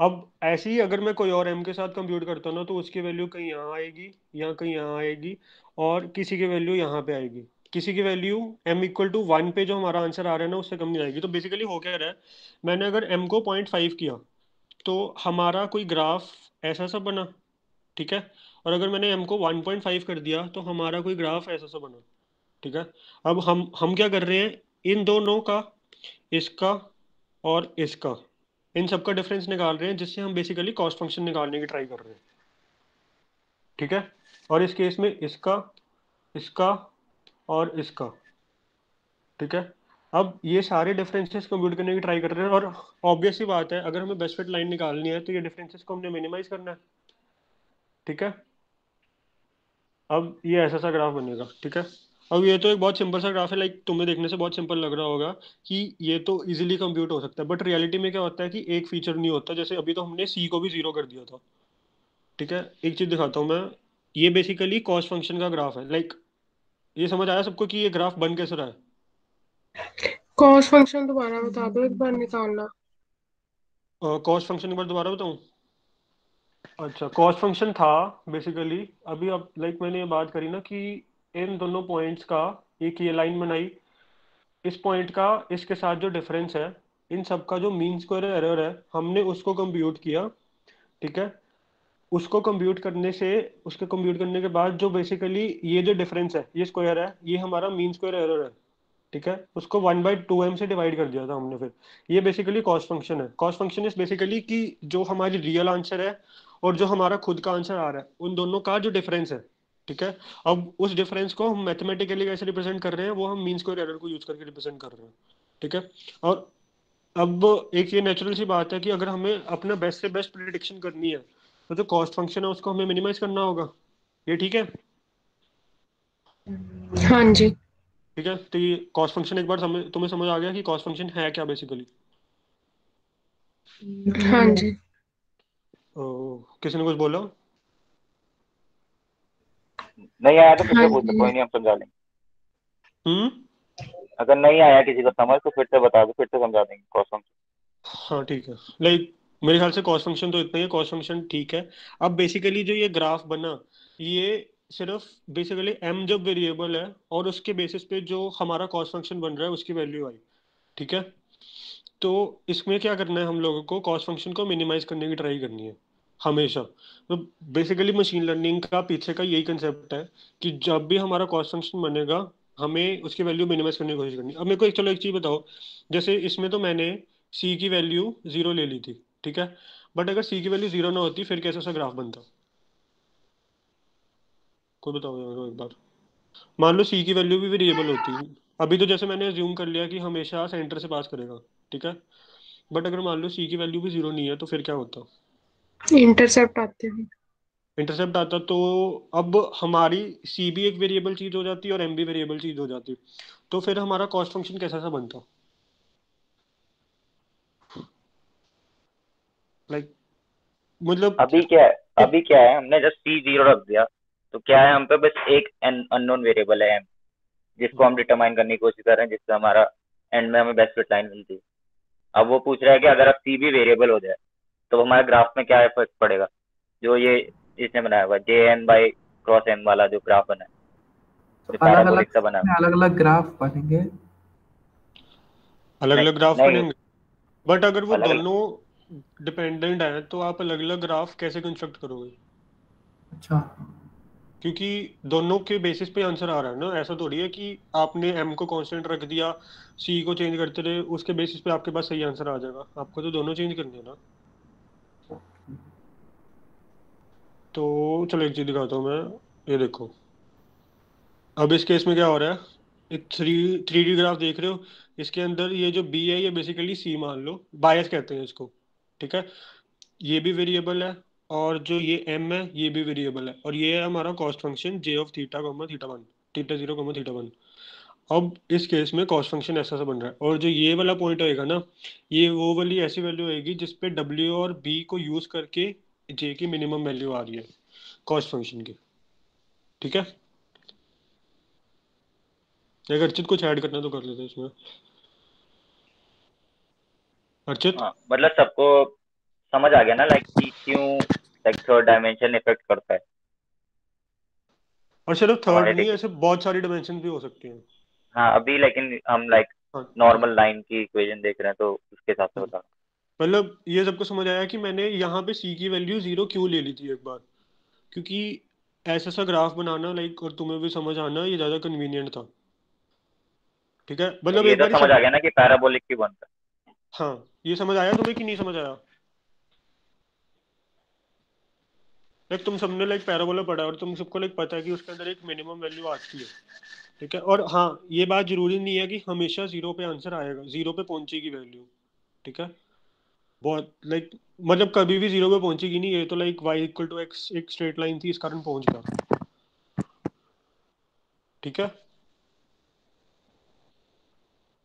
[SPEAKER 1] अब ऐसे ही अगर मैं कोई और m के साथ कंप्यूट करता हूँ ना, तो उसकी वैल्यू कहीं यहाँ आएगी, यहाँ कहीं यहाँ आएगी, और किसी की वैल्यू यहाँ पे आएगी। किसी की वैल्यू m इक्वल टू 1 पे जो हमारा आंसर आ रहा है ना उससे कम नहीं आएगी। तो बेसिकली हो क्या रहा है, मैंने अगर m को 0.5 किया तो हमारा कोई ग्राफ ऐसा सा बना। ठीक है, और अगर मैंने m को 1.5 कर दिया तो हमारा कोई ग्राफ ऐसा सा बना। ठीक है, अब हम क्या कर रहे हैं, इन दोनों का, इसका और इसका, इन सब का डिफरेंस निकाल रहे हैं, जिससे हम बेसिकली कॉस्ट फंक्शन निकालने की ट्राई कर रहे हैं। ठीक है, और इस केस में इसका, इसका और इसका। ठीक है, अब ये सारे डिफरेंसेस कंप्यूट करने की ट्राई कर रहे हैं, और ऑब्वियस सी बात है अगर हमें बेस्ट फिट लाइन निकालनी है तो ये डिफरेंसेस को हमने मिनिमाइज करना है। ठीक है, अब ये ऐसा सा ग्राफ बनेगा। ठीक है, अब ये तो एक बहुत सिंपल सा ग्राफ है, लाइक तुम्हें देखने से बहुत सिंपल लग रहा होगा कि ये तो इजीली कंप्यूट हो सकता है, बट रियलिटी में क्या होता है कि एक फीचर नहीं होता। जैसे अभी तो हमने सी को भी 0 कर दिया था। ठीक है, एक चीज दिखाता हूँ मैं, ये बेसिकली कॉस्ट फंक्शन का ग्राफ है। लाइक ये समझ आया सबको कि ये ग्राफ बन कैसे रहा है?
[SPEAKER 9] कॉस्ट फंक्शन दोबारा बता दो एक बार निकालना।
[SPEAKER 1] कॉस्ट फंक्शन एक बार दोबारा बताऊँ? अच्छा, कॉस्ट फंक्शन था बेसिकली, अभी अब लाइक मैंने ये बात करी ना कि इन दोनों पॉइंट्स का एक ये लाइन बनाई, इस पॉइंट का इसके साथ जो डिफरेंस है, इन सब का जो मीन स्क्वायर एरर है हमने उसको कंप्यूट किया। ठीक है, उसको कंप्यूट करने से, उसके कंप्यूट करने के बाद जो बेसिकली ये जो डिफरेंस है, ये स्क्वायर है, ये हमारा मीन स्क्वायर एरर है। ठीक है, उसको 1/2m से डिवाइड कर दिया था हमने फिर। ये बेसिकली कॉस्ट फंक्शन है। कॉस्ट फंक्शन इज बेसिकली कि जो हमारी रियल आंसर है और जो हमारा खुद का आंसर आ रहा है उन दोनों का जो डिफरेंस है। ठीक है, अब उस डिफरेंस को हम मैथमेटिकली कैसे रिप्रेजेंट कर रहे हैं, वो हम मीन स्क्वायर एरर को यूज करके रिप्रेजेंट कर रहे हैं। ठीक है, और अब एक ये नेचुरल सी बात है कि अगर हमें अपना बेस्ट से बेस्ट प्रिडिक्शन करनी है तो जो कॉस्ट फंक्शन है उसको हमें मिनिमाइज करना होगा। ये ठीक है?
[SPEAKER 9] हाँ जी।
[SPEAKER 1] ठीक है, तो ये कॉस्ट फंक्शन एक बार तुम्हें समझ आ गया कि कॉस्ट फंक्शन है क्या बेसिकली?
[SPEAKER 9] हाँ जी।
[SPEAKER 1] किसी ने कुछ बोला?
[SPEAKER 4] नहीं आया तो फिर
[SPEAKER 9] हाँ
[SPEAKER 4] से पूछो,
[SPEAKER 9] जी।
[SPEAKER 4] कोई नहीं, हम समझा लेंगे।
[SPEAKER 1] हम्म,
[SPEAKER 4] अगर नहीं आया किसी को समझ तो फिर से बता दो, फिर से समझा देंगे कॉस्ट फंक्शन।
[SPEAKER 1] हाँ ठीक है, लाइक मेरे ख्याल से कॉस्ट फंक्शन तो इतना ही है, कॉस्ट फंक्शन ठीक है। अब बेसिकली जो ये ग्राफ बना, ये सिर्फ बेसिकली m जब वेरिएबल है और उसके बेसिस पे जो हमारा कॉस्ट फंक्शन बन रहा है उसकी वैल्यू आई, ठीक है। तो इसमें क्या करना है, हम लोगों को कॉस्ट फंक्शन को मिनिमाइज करने की ट्राई करनी है हमेशा। तो बेसिकली मशीन लर्निंग का पीछे का यही कंसेप्ट है कि जब भी हमारा कॉस्ट फंक्शन बनेगा हमें उसकी वैल्यू मिनिमाइज करने की कोशिश करनी है। अब मेरे को एक, चलो एक चीज़ बताओ, जैसे इसमें तो मैंने सी की वैल्यू जीरो ले ली थी, ठीक है। बट अगर सी की वैल्यू जीरो ना होती फिर कैसे सा ग्राफ बनता, कोई बताओ मेरे को एक बार। मान लो सी की वैल्यू भी वेरिएबल होती, अभी तो जैसे मैंने अज्यूम कर लिया कि हमेशा सेंटर से पास करेगा, ठीक है। बट अगर मान लो सी की वैल्यू भी जीरो नहीं है तो फिर क्या होता,
[SPEAKER 9] इंटरसेप्ट आते हैं।
[SPEAKER 1] इंटरसेप्ट आता। तो अब हमारी सी भी एक वेरिएबल चीज हो जाती है और एम भी वेरिएबल चीज हो जाती, तो फिर हमारा कॉस्ट फंक्शन कैसा सा बनता, लाइक मतलब एक,
[SPEAKER 4] अभी क्या है, हमने जस्ट सी जीरो रख दिया, तो क्या है, हम पे बस एक अननोन वेरिएबल है m, जिसको हम डिटरमाइन करने की कोशिश कर रहे हैं, जिससे हमारा एंड में हमें बेस्ट फिट लाइन मिलती है। अब वो पूछ रहा है कि अगर अब सी भी वेरिएबल हो जाए तो हमारे ग्राफ में क्या इफेक्ट पड़ेगा, जो ये इसने बनाया हुआ J N by cross M वाला जो ग्राफ बना है,
[SPEAKER 2] तो
[SPEAKER 4] जो
[SPEAKER 2] अलग अलग
[SPEAKER 4] पैराबोलिक सा बना है।
[SPEAKER 2] अलग अलग ग्राफ बनेंगे।
[SPEAKER 1] अलग
[SPEAKER 4] नहीं
[SPEAKER 1] अलग ग्राफ
[SPEAKER 4] नहीं,
[SPEAKER 1] बनेंगे। बट अगर वो
[SPEAKER 4] अलग अलग
[SPEAKER 1] दोनों डिपेंडेंट है तो आप अलग अलग ग्राफ कैसे कंस्ट्रक्ट करोगे,
[SPEAKER 2] अच्छा,
[SPEAKER 1] क्योंकि दोनों के बेसिस पे आंसर आ रहा है ना। ऐसा थोड़ी है कि आपने m को कांस्टेंट रख दिया, c को चेंज करते रहे, उसके बेसिस पे आपके पास सही आंसर आ जाएगा। आपको तो दोनों चेंज करने हैं ना। तो चलो एक चीज दिखाता हूँ मैं, ये देखो। अब इस केस में क्या हो रहा है, एक थ्री डी ग्राफ देख रहे हो। इसके अंदर ये जो बी है ये बेसिकली सी मान लो, बायस कहते हैं इसको, ठीक है। ये भी वेरिएबल है और जो ये m है ये भी वेरिएबल है, और ये है हमारा cost function j of theta comma theta one, theta zero comma theta one. अब इस केस में कॉस्ट फंक्शन ऐसा सा बन रहा है, और जो ये वाला पॉइंट होएगा ना, ये वो वाली ऐसी वैल्यू होएगी जिस पे w और b को यूज करके j की मिनिमम वैल्यू आ रही है कॉस्ट फंक्शन की, ठीक है। अगर अर्चित कुछ ऐड करना तो कर लेते हैं इसमें, अर्चित।
[SPEAKER 4] हाँ, मतलब सबको समझ आ गया ना, लाइक कि क्यों लाइक थर्ड डायमेंशन इफेक्ट करता है
[SPEAKER 1] और सिर्फ थर्ड
[SPEAKER 4] हमारे
[SPEAKER 1] नहीं,
[SPEAKER 4] लिए।
[SPEAKER 1] ऐसे बहुत सारी डिमेंशन भी हो सकती हैं।
[SPEAKER 4] हाँ अभी लेकिन हम लाइक
[SPEAKER 1] हाँ ठीक है।
[SPEAKER 4] नॉर्मल लाइन की इक्वेशन देख रहे हैं, तो उसके हिसाब से बता।
[SPEAKER 1] मतलब ये सबको समझ आया कि मैंने यहाँ पे सी की वैल्यू जीरो क्यों ले ली थी एक बार, क्योंकि ऐसा सा ग्राफ बनाना लाइक, और तुम्हें भी समझ आना ये ज़्यादा कन्वीनियंट था, ठीक है। मतलब
[SPEAKER 4] ये
[SPEAKER 1] एक
[SPEAKER 4] तो
[SPEAKER 1] बार ही
[SPEAKER 4] समझ आ
[SPEAKER 1] सब।
[SPEAKER 4] गया ना कि पैराबोलिक क्यों बनता है।
[SPEAKER 1] हाँ, ये समझ आया तुम्हें कि नहीं समझ आया। लाइक तुम सबने लाइक पैराबोला पढ़ा है और तुम सबको लाइक पता है कि उसके अंदर एक मिनिमम वैल्यू आती है, ठीक है। और हाँ, ये बात जरूरी नहीं है कि हमेशा जीरो पे आंसर आएगा, जीरो पे पहुंचेगी वैल्यू, ठीक है। बहुत लाइक मतलब कभी भी जीरो पे पहुंचेगी नहीं, ये तो like y equal to x एक स्ट्रेट लाइन थी, इस कारण पहुंच गया, ठीक है।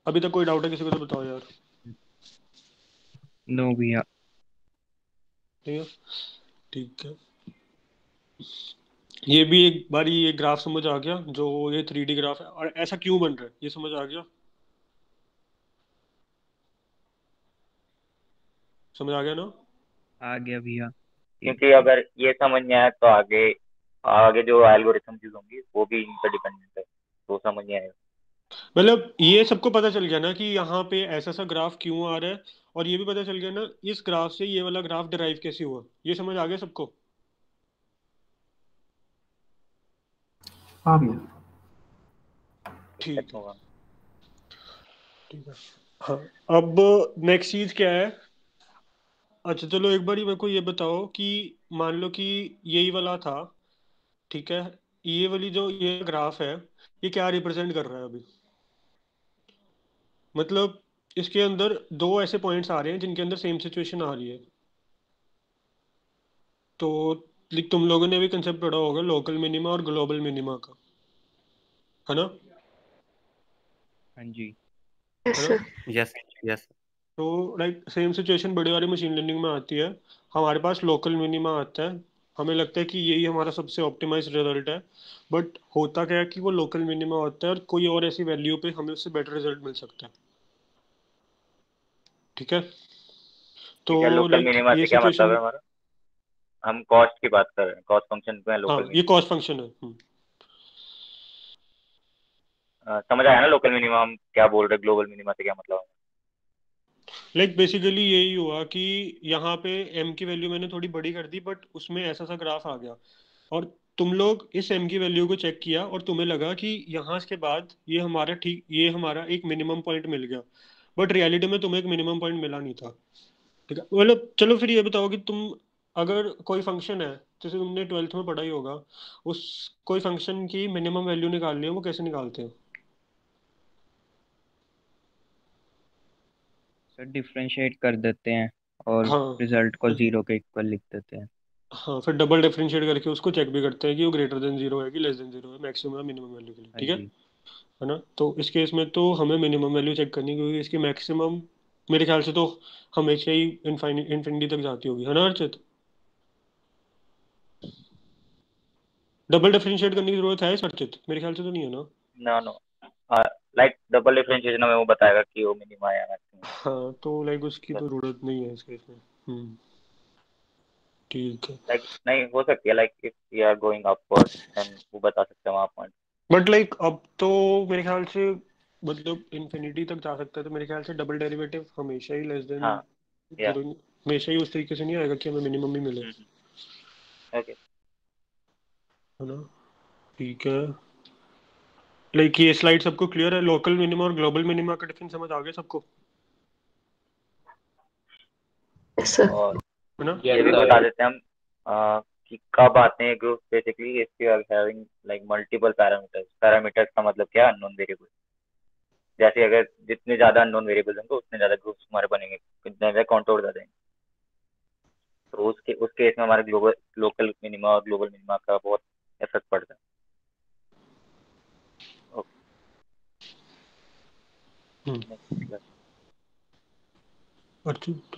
[SPEAKER 1] अभी तक कोई डाउट है किसी को तो बताओ यार।
[SPEAKER 6] नो भैया।
[SPEAKER 1] ठीक है, ठीक है। ये भी एक बारी ये ग्राफ समझ आ गया, जो ये थ्री डी ग्राफ है और ऐसा क्यों बन रहा है ये समझ आ गया, समझ आ गया ना।
[SPEAKER 6] आ गया भैया।
[SPEAKER 4] क्योंकि अगर ये समझ में आया तो आगे आगे जो एल्गोरिथम यूज होंगी वो भी इन पर डिपेंडेंट है, तो समझ में आएगा।
[SPEAKER 1] मतलब ये सबको पता चल गया ना कि यहाँ पे ऐसा सा ग्राफ क्यों आ रहा है, और ये भी पता चल गया ना इस ग्राफ से ये वाला ग्राफ डिराइव कैसे हुआ, ये समझ आ गया सबको।
[SPEAKER 2] हाँ भैया।
[SPEAKER 1] ठीक है,
[SPEAKER 4] होगा।
[SPEAKER 1] ठीक है। हाँ, अब नेक्स्ट चीज क्या है। अच्छा चलो एक बार मेरे को ये बताओ कि मान लो कि यही वाला था, ठीक है। ये वाली जो ये ग्राफ है ये क्या रिप्रेजेंट कर रहा है अभी, मतलब इसके अंदर दो ऐसे पॉइंट्स आ रहे हैं जिनके अंदर सेम सिचुएशन आ रही है। तो तुम लोगों ने भी कंसेप्ट पढ़ा होगा लोकल मिनिमा और ग्लोबल मिनिमा का, है ना,
[SPEAKER 6] हाँ जी।
[SPEAKER 1] है
[SPEAKER 3] यस
[SPEAKER 1] ना।
[SPEAKER 3] सर।
[SPEAKER 5] Yes yes.
[SPEAKER 1] तो लाइक सेम सिचुएशन बड़ी वाली मशीन लर्निंग में आती है, हमारे पास लोकल मिनिमा आता है, हमें लगता है कि यही हमारा सबसे ऑप्टिमाइज रिजल्ट है। बट होता क्या है कि वो लोकल मिनिमा होता है और कोई और ऐसी वैल्यू पे हमें उससे बेटर रिजल्ट मिल सकता है, ठीक है। तो
[SPEAKER 4] ठीक है, लोकल
[SPEAKER 1] लाइक
[SPEAKER 4] मिनिमा
[SPEAKER 1] ये
[SPEAKER 4] से क्या मतलब
[SPEAKER 1] सिचुएशन,
[SPEAKER 4] है हमारा। हम कॉस्ट की बात कर रहे हैं, कॉस्ट फंक्शन में
[SPEAKER 1] हाँ
[SPEAKER 4] लोकल
[SPEAKER 1] ये कॉस्ट फंक्शन है।
[SPEAKER 4] समझ आया ना लोकल मिनिमम हम क्या बोल रहे हैं, ग्लोबल मिनिमा से क्या मतलब है?
[SPEAKER 1] लाइक बेसिकली यही हुआ कि यहाँ पे m की वैल्यू मैंने थोड़ी बड़ी कर दी, बट उसमें ऐसा सा ग्राफ आ गया, और तुम लोग इस m की वैल्यू को चेक किया और तुम्हें लगा कि यहाँ के बाद ये हमारा एक मिनिमम पॉइंट मिल गया, बट रियलिटी में तुम्हें एक मिनिमम पॉइंट मिला नहीं था। ठीक है, मतलब चलो फिर ये बताओ कि तुम, अगर कोई फंक्शन है, जैसे तुमने 12th में पढ़ा ही होगा, उस कोई फंक्शन की मिनिमम वैल्यू निकालनी है, वो कैसे निकालते हैं?
[SPEAKER 6] सर डिफरेंशिएट कर देते हैं और
[SPEAKER 1] हाँ
[SPEAKER 6] रिजल्ट को जीरो के इक्वल लिख देते हैं।
[SPEAKER 1] हाँ, फिर डबल डिफरेंशिएट करके उसको चेक भी करते हैं कि वो ग्रेटर देन जीरो है कि लेस देन जीरो है, मैक्सिमम या मिनिमम वैल्यू के लिए।
[SPEAKER 6] हाँ
[SPEAKER 1] ठीक
[SPEAKER 6] जी।
[SPEAKER 1] है ना? तो इस केस में तो हमें मिनिमम वैल्यू चेक करनी है, क्योंकि इसकी मैक्सिमम मेरे ख्याल से तो हमेशा ही इन्फिनिटी तक जाती होगी, है ना अर्चित? डबल डिफरेंशिएट करने की जरूरत है इस अर्चित? मेरे ख्याल से तो नहीं है ना।
[SPEAKER 4] No no, like double differentiation में वो बताएगा कि वो मिनिमा या मैक्सिमम।
[SPEAKER 1] हाँ तो लाइक उसकी तो जरूरत नहीं है इस केस में। ठीक है।
[SPEAKER 4] लाइक नहीं हो सकती है, like if we are going upward then वो बता सकते हैं वहाँ पॉइंट।
[SPEAKER 1] बट लाइक अब तो मेरे ख्याल से, मतलब इन्फिनिटी तक जा सकता है, तो मेरे ख्याल से डबल डेरिवेटिव हमेशा ही लेस देन
[SPEAKER 4] हाँ या
[SPEAKER 1] जीरो, हमेशा ही उस तरीके से नहीं आएगा कि हमें मिनिमम ही मिले,
[SPEAKER 4] ओके।
[SPEAKER 1] है ना? ठीक है। लाइक ये स्लाइड सबको क्लियर है? लोकल मिनिमा और ग्लोबल मिनिमा का डिफरेंस समझ आ गया सबको,
[SPEAKER 3] सर
[SPEAKER 4] और
[SPEAKER 1] है ना?
[SPEAKER 4] ये भी बता देते हैं हम कि कब आते हैं group, basically if you are having like multiple parameters. Parameters का मतलब क्या है? Unknown variable. जैसे अगर जितने ज्यादा अननोन वेरिएबल होंगे उतने ज्यादा ग्रुप्स हमारे बनेंगे, कितने ज्यादा काउंटर ज्यादा हैं। तो उस केस में हमारे ग्लोबल लोकल मिनिमा और ग्लोबल मिनिमा का बहुत इफेक्ट पड़ता है। नेक्स्ट।
[SPEAKER 1] अर्चित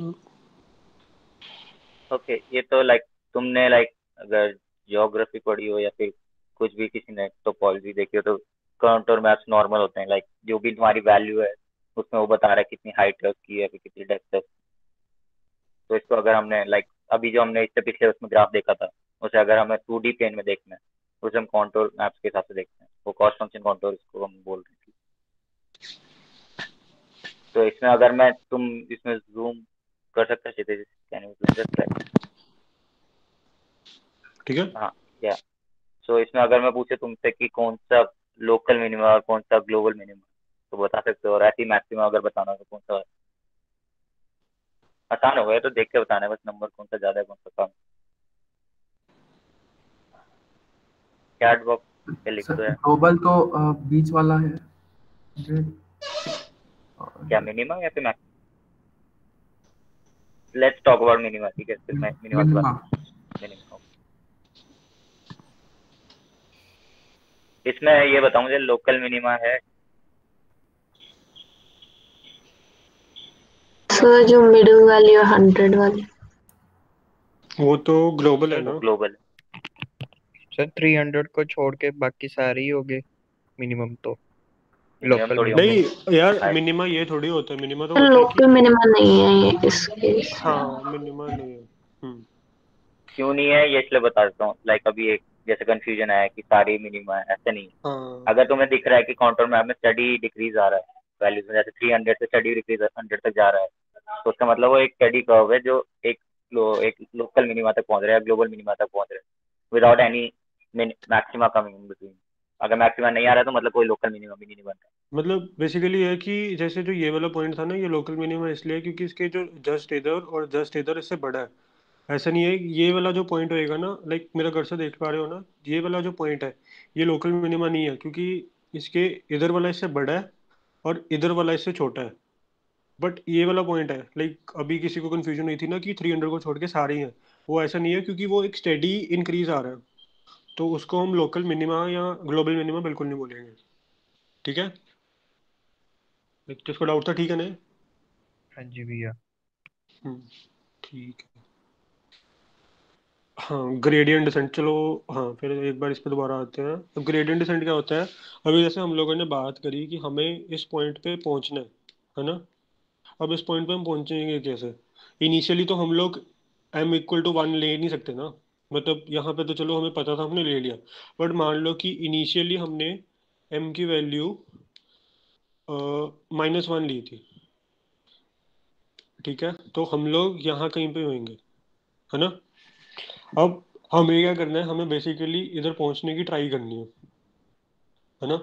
[SPEAKER 4] ओके, ये तो लाइक तुमने लाइक अगर ज्योग्राफी पढ़ी हो या फिर कुछ भी किसी ने टोपोलॉजी देखी हो तो कंटूर मैप्स नॉर्मल होते हैं, लाइक जो भी तुम्हारी वैल्यू है उसमें वो बता रहा है कितनी हाइट है उसकी या फिर कितनी डेप्थ है। तो इसको अगर हमने लाइक अभी जो हमने इससे पिछले उसमें ग्राफ देखा था, उसे अगर हमें 2D प्लेन में देखना है तो उसे हम कॉन्टोर मैप्स के हिसाब से देखते हैं। वो कॉस्ट फंक्शन कॉन्टोर इसको हम बोल रहे थे। तो इसमें अगर मैं तुम इसमें जूम कर सकते हैं, कैन यू जस्ट लाइक।
[SPEAKER 1] ठीक है।
[SPEAKER 4] हाँ या सो इसमें अगर मैं पूछे तुमसे कि कौन सा लोकल मिनिमा और कौन सा ग्लोबल मिनिमा, तो बता सकते हो। और ऐसी मैक्सिमा अगर बताना हो तो कौन सा? आसान हो गया तो देख के बताना है बस, नंबर कौन सा ज्यादा है कौन सा कम। चैट बॉक्स पे लिख दो यार।
[SPEAKER 2] ग्लोबल तो बीच वाला है 100
[SPEAKER 4] क्या मिनिमा या फिर maxima? Let's talk about minima. ठीक है, फिर मैं मिनिमा की बात
[SPEAKER 2] मिनिमा।
[SPEAKER 4] करूँ। मिनिमा इसमें ये बताऊं मुझे, लोकल मिनिमा है
[SPEAKER 3] सर जो मिडिल वाली और 100 वाली।
[SPEAKER 1] वो तो ग्लोबल है
[SPEAKER 4] वो
[SPEAKER 1] ना।
[SPEAKER 4] ग्लोबल है।
[SPEAKER 6] सर 300 को छोड़ के बाकी सारे ही हो गए मिनिमम तो,
[SPEAKER 4] मिनिमम
[SPEAKER 6] लोकल
[SPEAKER 4] थोड़ी होंगे।
[SPEAKER 6] मिनिमम।
[SPEAKER 1] नहीं यार,
[SPEAKER 4] हाई
[SPEAKER 1] मिनिमा ये थोड़ी होता है, मिनिमा तो होता है कि,
[SPEAKER 3] लोकल मिनिमा नहीं है ये इस केस में।
[SPEAKER 1] हाँ मिनिमा नहीं है।
[SPEAKER 4] क्यों नहीं है ये इसलिए बता देता हूँ। लाइक अभी एक जैसे कंफ्यूजन है कि सारी मिनिमा है, ऐसे नहीं है।
[SPEAKER 1] हाँ
[SPEAKER 4] अगर तुम्हें दिख रहा है कि काउंटर मैप में स्टडी डिक्रीज आ रहा है वैल्यूज में, जैसे 300 से स्टडी डिक्रीज 100 तक जा रहा है, तो उसका मतलब वो एक स्टडी कर्व है जो एक लोकल मिनिमा तक पहुंच रहा है, ग्लोबल मिनिमा तक पहुंच रहा है without any maxima coming in between. अगर मैक्सिमा नहीं आ रहा है तो मतलब कोई लोकल मिनिमा भी नहीं बन रहा।
[SPEAKER 1] मतलब बेसिकली ये है कि जैसे जो ये वाला पॉइंट था ना, ये लोकल मिनिमा इसलिए है क्योंकि इसके जो जस्ट इधर और जस्ट इधर इससे बड़ा है। ऐसा नहीं है, ये वाला जो पॉइंट होएगा ना, लाइक मेरा कर्सर देख पा रहे हो ना, ये वाला जो पॉइंट है ये लोकल मिनिमा नहीं है, क्योंकि इसके इधर वाला इससे बड़ा है और इधर वाला इससे छोटा है। बट ये वाला पॉइंट है, लाइक अभी किसी को कंफ्यूजन हुई थी ना कि 300 को छोड़ के सारे ही हैं, वो ऐसा नहीं है, क्योंकि वो एक स्टेडी इंक्रीज आ रहा है, तो उसको हम लोकल मिनिमा या ग्लोबल मिनिमा बिल्कुल नहीं बोलेंगे। ठीक है, जिसको डाउट था, ठीक है ना?
[SPEAKER 6] हाँ जी भैया।
[SPEAKER 1] हम्म, ठीक है। हाँ ग्रेडियंट डिसेंट, चलो। हाँ फिर एक बार इस पे दोबारा आते हैं। तो ग्रेडियंट डिसेंट क्या होता है? अभी जैसे हम लोगों ने बात करी कि हमें इस पॉइंट पे पहुंचना है ना? अब इस पॉइंट पे हम पहुंचेंगे कैसे? इनिशियली तो हम लोग m इक्वल टू 1 ले नहीं सकते ना। मतलब यहाँ पे तो चलो हमें पता था, हमने ले लिया, बट मान लो कि इनिशियली हमने m की वैल्यू -1 ली थी, ठीक है, तो हम लोग यहाँ कहीं पे होंगे, है ना। अब हमें क्या करना है, हमें बेसिकली इधर पहुंचने की ट्राई करनी है ना।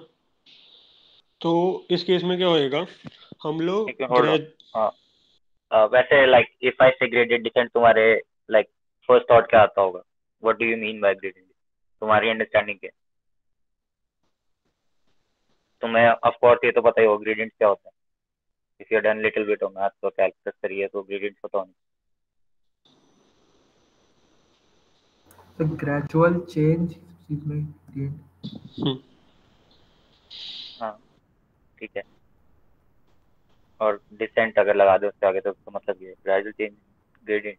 [SPEAKER 1] तो इस केस में क्या होएगा, हम लोग
[SPEAKER 4] होल्ड ऑन। हाँ वैसे लाइक इफ आई से ग्रेडियंट डिसेंट, तुम्हारे लाइक फर्स्ट थॉट क्या आता होगा? What do you mean by gradient? तुम्हारी अंडरस्टैंडिंग क्या है? तुम्हें ऑफ कोर्स ये तो पता ही होगा ग्रेडियंट क्या होता है। If you done little bit of math तो कैलकुलस करिए तो ग्रेडियंट पता होना।
[SPEAKER 2] तो ग्रेजुअल चेंज चीज में gradient।
[SPEAKER 4] हाँ ठीक है, और डिसेंट अगर लगा दो उसके आगे तो मतलब ये ग्रेजुअल चेंज ग्रेडियंट।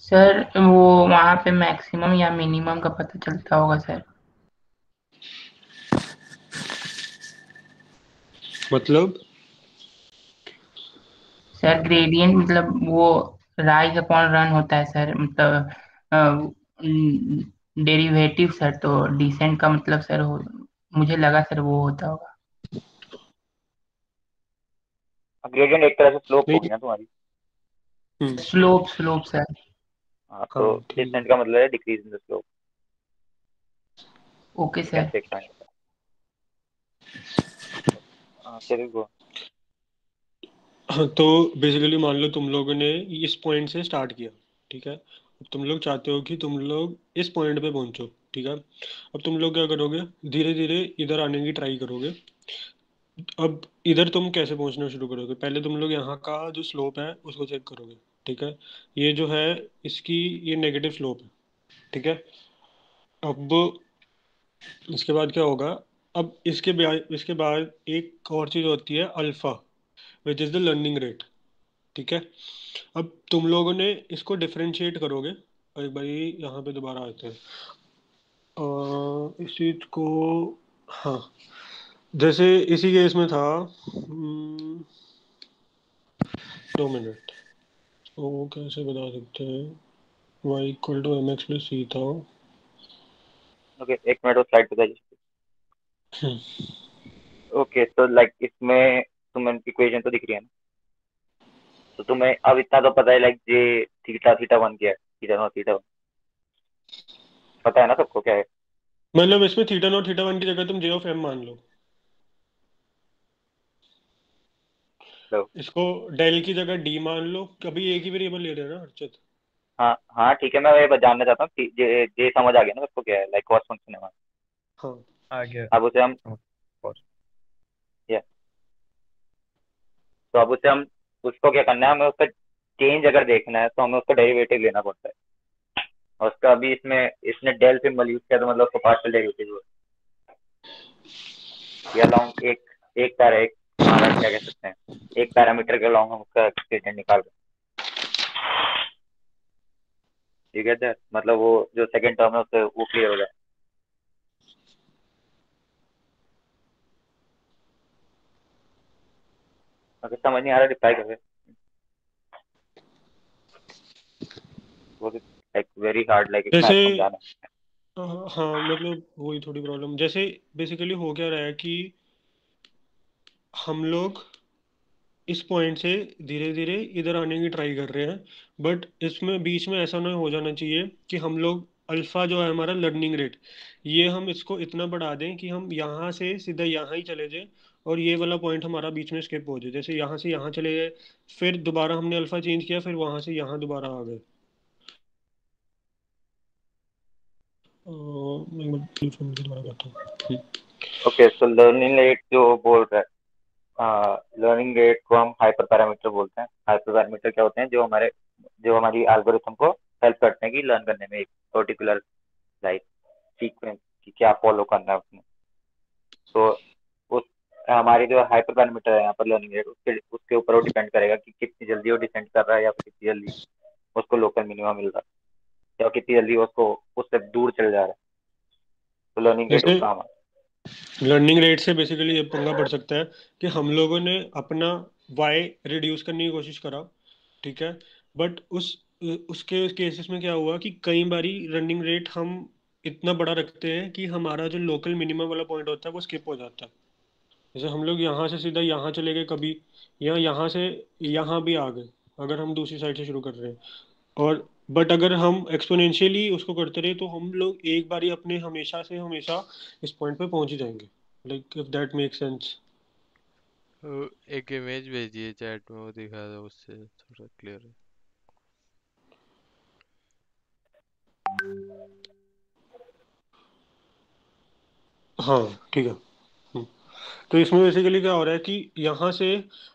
[SPEAKER 7] सर वो वहाँ पे मैक्सिमम या मिनिमम का पता चलता होगा सर।
[SPEAKER 1] मतलब
[SPEAKER 7] सर ग्रेडियंट मतलब वो राइज अपॉन रन होता है सर, मतलब डेरिवेटिव सर, तो डिसेंट का मतलब सर मुझे लगा सर वो होता होगा।
[SPEAKER 4] ग्रेडियंट एक तरह से स्लोप
[SPEAKER 1] नहीं।
[SPEAKER 4] होगी ना तुम्हारी।
[SPEAKER 7] Slope slope sir.
[SPEAKER 4] हाँ तो
[SPEAKER 1] हाँ ठीक है।
[SPEAKER 4] डिसेंट का मतलब है decrease in the slope.
[SPEAKER 7] Okay
[SPEAKER 4] You can
[SPEAKER 7] sir.
[SPEAKER 4] take time. चलिए go.
[SPEAKER 1] हाँ, तो बेसिकली मान लो तुम लोगों ने इस पॉइंट से स्टार्ट किया, ठीक है, अब तुम लोग चाहते हो कि तुम लोग इस पॉइंट पे पहुंचो, ठीक है। अब तुम लोग क्या करोगे, धीरे धीरे इधर आने की ट्राई करोगे। अब इधर तुम कैसे पहुंचना शुरू करोगे, पहले तुम लोग यहाँ का जो स्लोप है उसको चेक करोगे, ठीक है। ये जो है इसकी ये नेगेटिव स्लोप है, ठीक है। अब इसके बाद क्या होगा, अब इसके बाद एक और चीज़ होती है alpha, which is the learning rate, ठीक है। अब तुम लोगों ने इसको डिफरेंशिएट करोगे, और एक बार यहाँ पे दोबारा आते हैं इस चीज को। हाँ, जैसे इसी केस में था 2 मिनट, वो कैसे बता सकते हैं, y equal to M X plus C था।
[SPEAKER 4] Okay, एक मिनट वो स्लाइड पे जाइए। ओके तो लाइक इसमें तुम्हें इक्वेशन तो दिख रही है ना, तो तुम्हें अब इतना तो पता है लाइक जे थीटा थीटा वन क्या है, थीटा नॉट थीटा वन पता है ना सबको क्या है।
[SPEAKER 1] मतलब इसमें थीटा नॉट थीटा वन की जगह तुम जे ऑफ एम मान लो,
[SPEAKER 4] तो
[SPEAKER 1] इसको डेल की जगह डी मान लो, कभी एक ही वेरिएबल ले रहे हैं ना अर्चित।
[SPEAKER 4] हाँ हाँ ठीक है, मैं ये बस जानना चाहता हूँ कि जे जे समझ आ गया ना सबको क्या है, लाइक कॉस फंक्शन है हमारा।
[SPEAKER 1] हाँ
[SPEAKER 6] आ गया।
[SPEAKER 4] अब उसे हम या तो अब उसे हम उसको क्या करना है, हमें उसका चेंज अगर देखना है तो हमें उसका डेरिवेटिव लेना पड़ता है। और उसका अभी इसमें इसने डेल सिंबल यूज किया तो मतलब उसका पार्शियल डेरिवेटिव हुआ या लॉन्ग एक एक पैरा एक हमारा क्या कह सकते हैं एक पैरामीटर के लॉन्ग हम उसका ग्रेडियंट निकाल रहे हैं। ठीक है, मतलब वो जो सेकंड टर्म है उससे वो क्लियर हो जाए। अगर समझ नहीं आ रहा रिप्लाई कर वो लाइक वेरी हार्ड लाइक
[SPEAKER 1] जैसे
[SPEAKER 4] मैथ समझाना।
[SPEAKER 1] हाँ, मतलब वही थोड़ी प्रॉब्लम, जैसे बेसिकली हो क्या रहा है कि हम लोग इस पॉइंट से धीरे धीरे इधर आने की ट्राई कर रहे हैं, बट इसमें बीच में ऐसा ना हो जाना चाहिए कि हम लोग अल्फा जो है हमारा लर्निंग रेट, ये हम इसको इतना बढ़ा दें कि हम यहाँ से सीधा यहाँ ही चले जाएं, और ये वाला पॉइंट हमारा बीच में स्किप हो जाए, जैसे यहाँ से यहाँ चले गए, फिर दोबारा हमने अल्फा चेंज किया, फिर वहाँ से यहाँ दोबारा आ गए। एक मिनट दोबारा करता हूँ।
[SPEAKER 4] ओके तो लर्निंग रेट जो बोल रहा है, लर्निंग रेट को हम हाइपर पैरामीटर बोलते हैं। हाइपर पैरामीटर क्या होते हैं, जो हमारी एल्गोरिथम को हेल्प करते हैं कि लर्न करने में एक पर्टिकुलर लाइक सीक्वेंस की क्या फॉलो करना है उसमें। तो उस हमारी जो हाइपर पैरामीटर है यहाँ पर लर्निंग रेट उसके उसके ऊपर वो डिपेंड करेगा कि कितनी जल्दी वो डिसेंड कर रहा है या फिर कितनी जल्दी उसको लोकल मिनिमा मिल रहा है या कितनी जल्दी उसको उससे दूर चल जा रहा है। तो लर्निंग रेट
[SPEAKER 1] जैसे
[SPEAKER 4] उसका हमारा
[SPEAKER 1] लर्निंग रेट से बेसिकली ये पंगा पड़ सकता है कि हम लोगों ने अपना वाई रिड्यूस करने की कोशिश करा, ठीक है, बट उस उसके केसेस में क्या हुआ कि कई बारी रनिंग रेट हम इतना बड़ा रखते हैं कि हमारा जो लोकल मिनिमम वाला पॉइंट होता है वो स्किप हो जाता है। जैसे हम लोग यहाँ से सीधा यहाँ चले गए कभी, या यहाँ से यहाँ भी आ गए अगर हम दूसरी साइड से शुरू कर रहे हैं। और बट अगर हम एक्सपोनेंशियली उसको करते रहे तो हम लोग एक बारी अपने हमेशा से हमेशा इस पॉइंट पे पहुंच ही जाएंगे। Like if that make sense.
[SPEAKER 8] एक इमेज भेजिए चैट में, वो दिखा दो, उससे थोड़ा क्लियर है।
[SPEAKER 1] हाँ ठीक है। तो इसमें बेसिकली क्या हो रहा है कि यहाँ से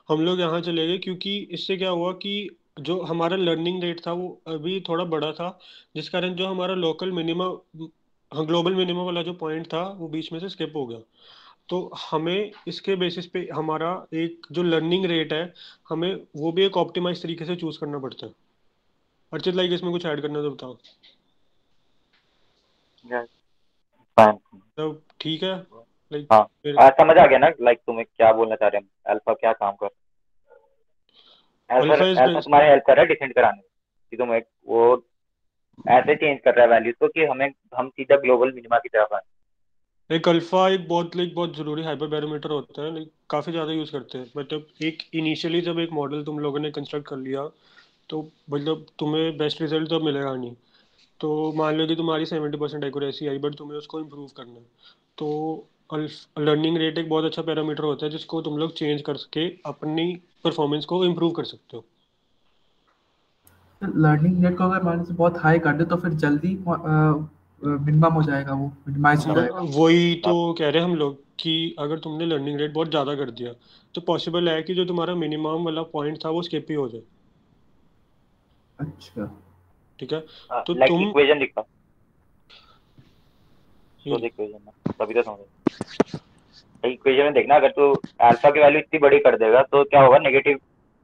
[SPEAKER 1] हम लोग यहाँ चले गए क्योंकि इससे क्या हुआ कि जो हमारा लर्निंग रेट था वो अभी थोड़ा बड़ा था, जिस कारण जो हमारा लोकल मिनिमम, हाँ ग्लोबल मिनिमम वाला जो पॉइंट था वो बीच में से स्किप हो गया। तो हमें इसके बेसिस पे हमारा एक जो लर्निंग रेट है, हमें वो भी एक ऑप्टिमाइज तरीके से चूज करना पड़ता है। अर्चित लाइक इसमें कुछ ऐड करना तो बताओ।
[SPEAKER 4] फाइन।
[SPEAKER 1] तब ठीक है। लाइक
[SPEAKER 4] हाँ
[SPEAKER 1] फिर
[SPEAKER 4] समझ आ गया ना, लाइक तुम्हें क्या बोलना चाह रहे हैं, अल्फा क्या काम कर, alpha
[SPEAKER 1] alpha is
[SPEAKER 4] alpha
[SPEAKER 1] best.
[SPEAKER 4] तुम्हारे हेल्प कर रहा है डिसेंड कराने में, कि तुम एक वो ऐसे चेंज कर रहा है वैल्यूज को कि हम सीधा ग्लोबल मिनिमा की तरफ आए।
[SPEAKER 1] एक अल्फा एक बहुत जरूरी हाइपर बैरोमीटर होता है, लाइक काफी ज्यादा यूज करते हैं। मतलब एक इनिशियली जब एक मॉडल तुम लोगों ने कंस्ट्रक्ट कर लिया तो मतलब तुम्हें बेस्ट रिजल्ट तो मिलेगा नहीं। तो मान लो कि तुम्हारी 70% एक्यूरेसी आई बट तुम्हें उसको इम्प्रूव करना है, तो लर्निंग रेट एक बहुत अच्छा पैरामीटर होता है जिसको तुम लोग चेंज करके अपनी परफॉर्मेंस को इम्प्रूव कर सकते हो।
[SPEAKER 2] लर्निंग रेट को अगर मान से बहुत हाई कर दे तो फिर जल्दी मिनिमम हो जाएगा, वो मिनिमाइज हो जाएगा।
[SPEAKER 1] वही तो कह रहे हैं हम लोग कि अगर तुमने लर्निंग रेट बहुत ज़्यादा कर दिया तो पॉसिबल है कि जो तुम्हारा मिनिमम वाला पॉइंट था वो स्किप ही हो जाए।
[SPEAKER 2] अच्छा।
[SPEAKER 1] ठीक है। तो
[SPEAKER 4] लाइक
[SPEAKER 1] तुम
[SPEAKER 4] इक्वेशन दिखा,
[SPEAKER 1] ये
[SPEAKER 4] शो द इक्वेशन ना, तभी तो समझ। इक्वेशन में देखना, अगर तू अल्फा की वैल्यू इतनी बड़ी कर देगा तो क्या होगा, नेगेटिव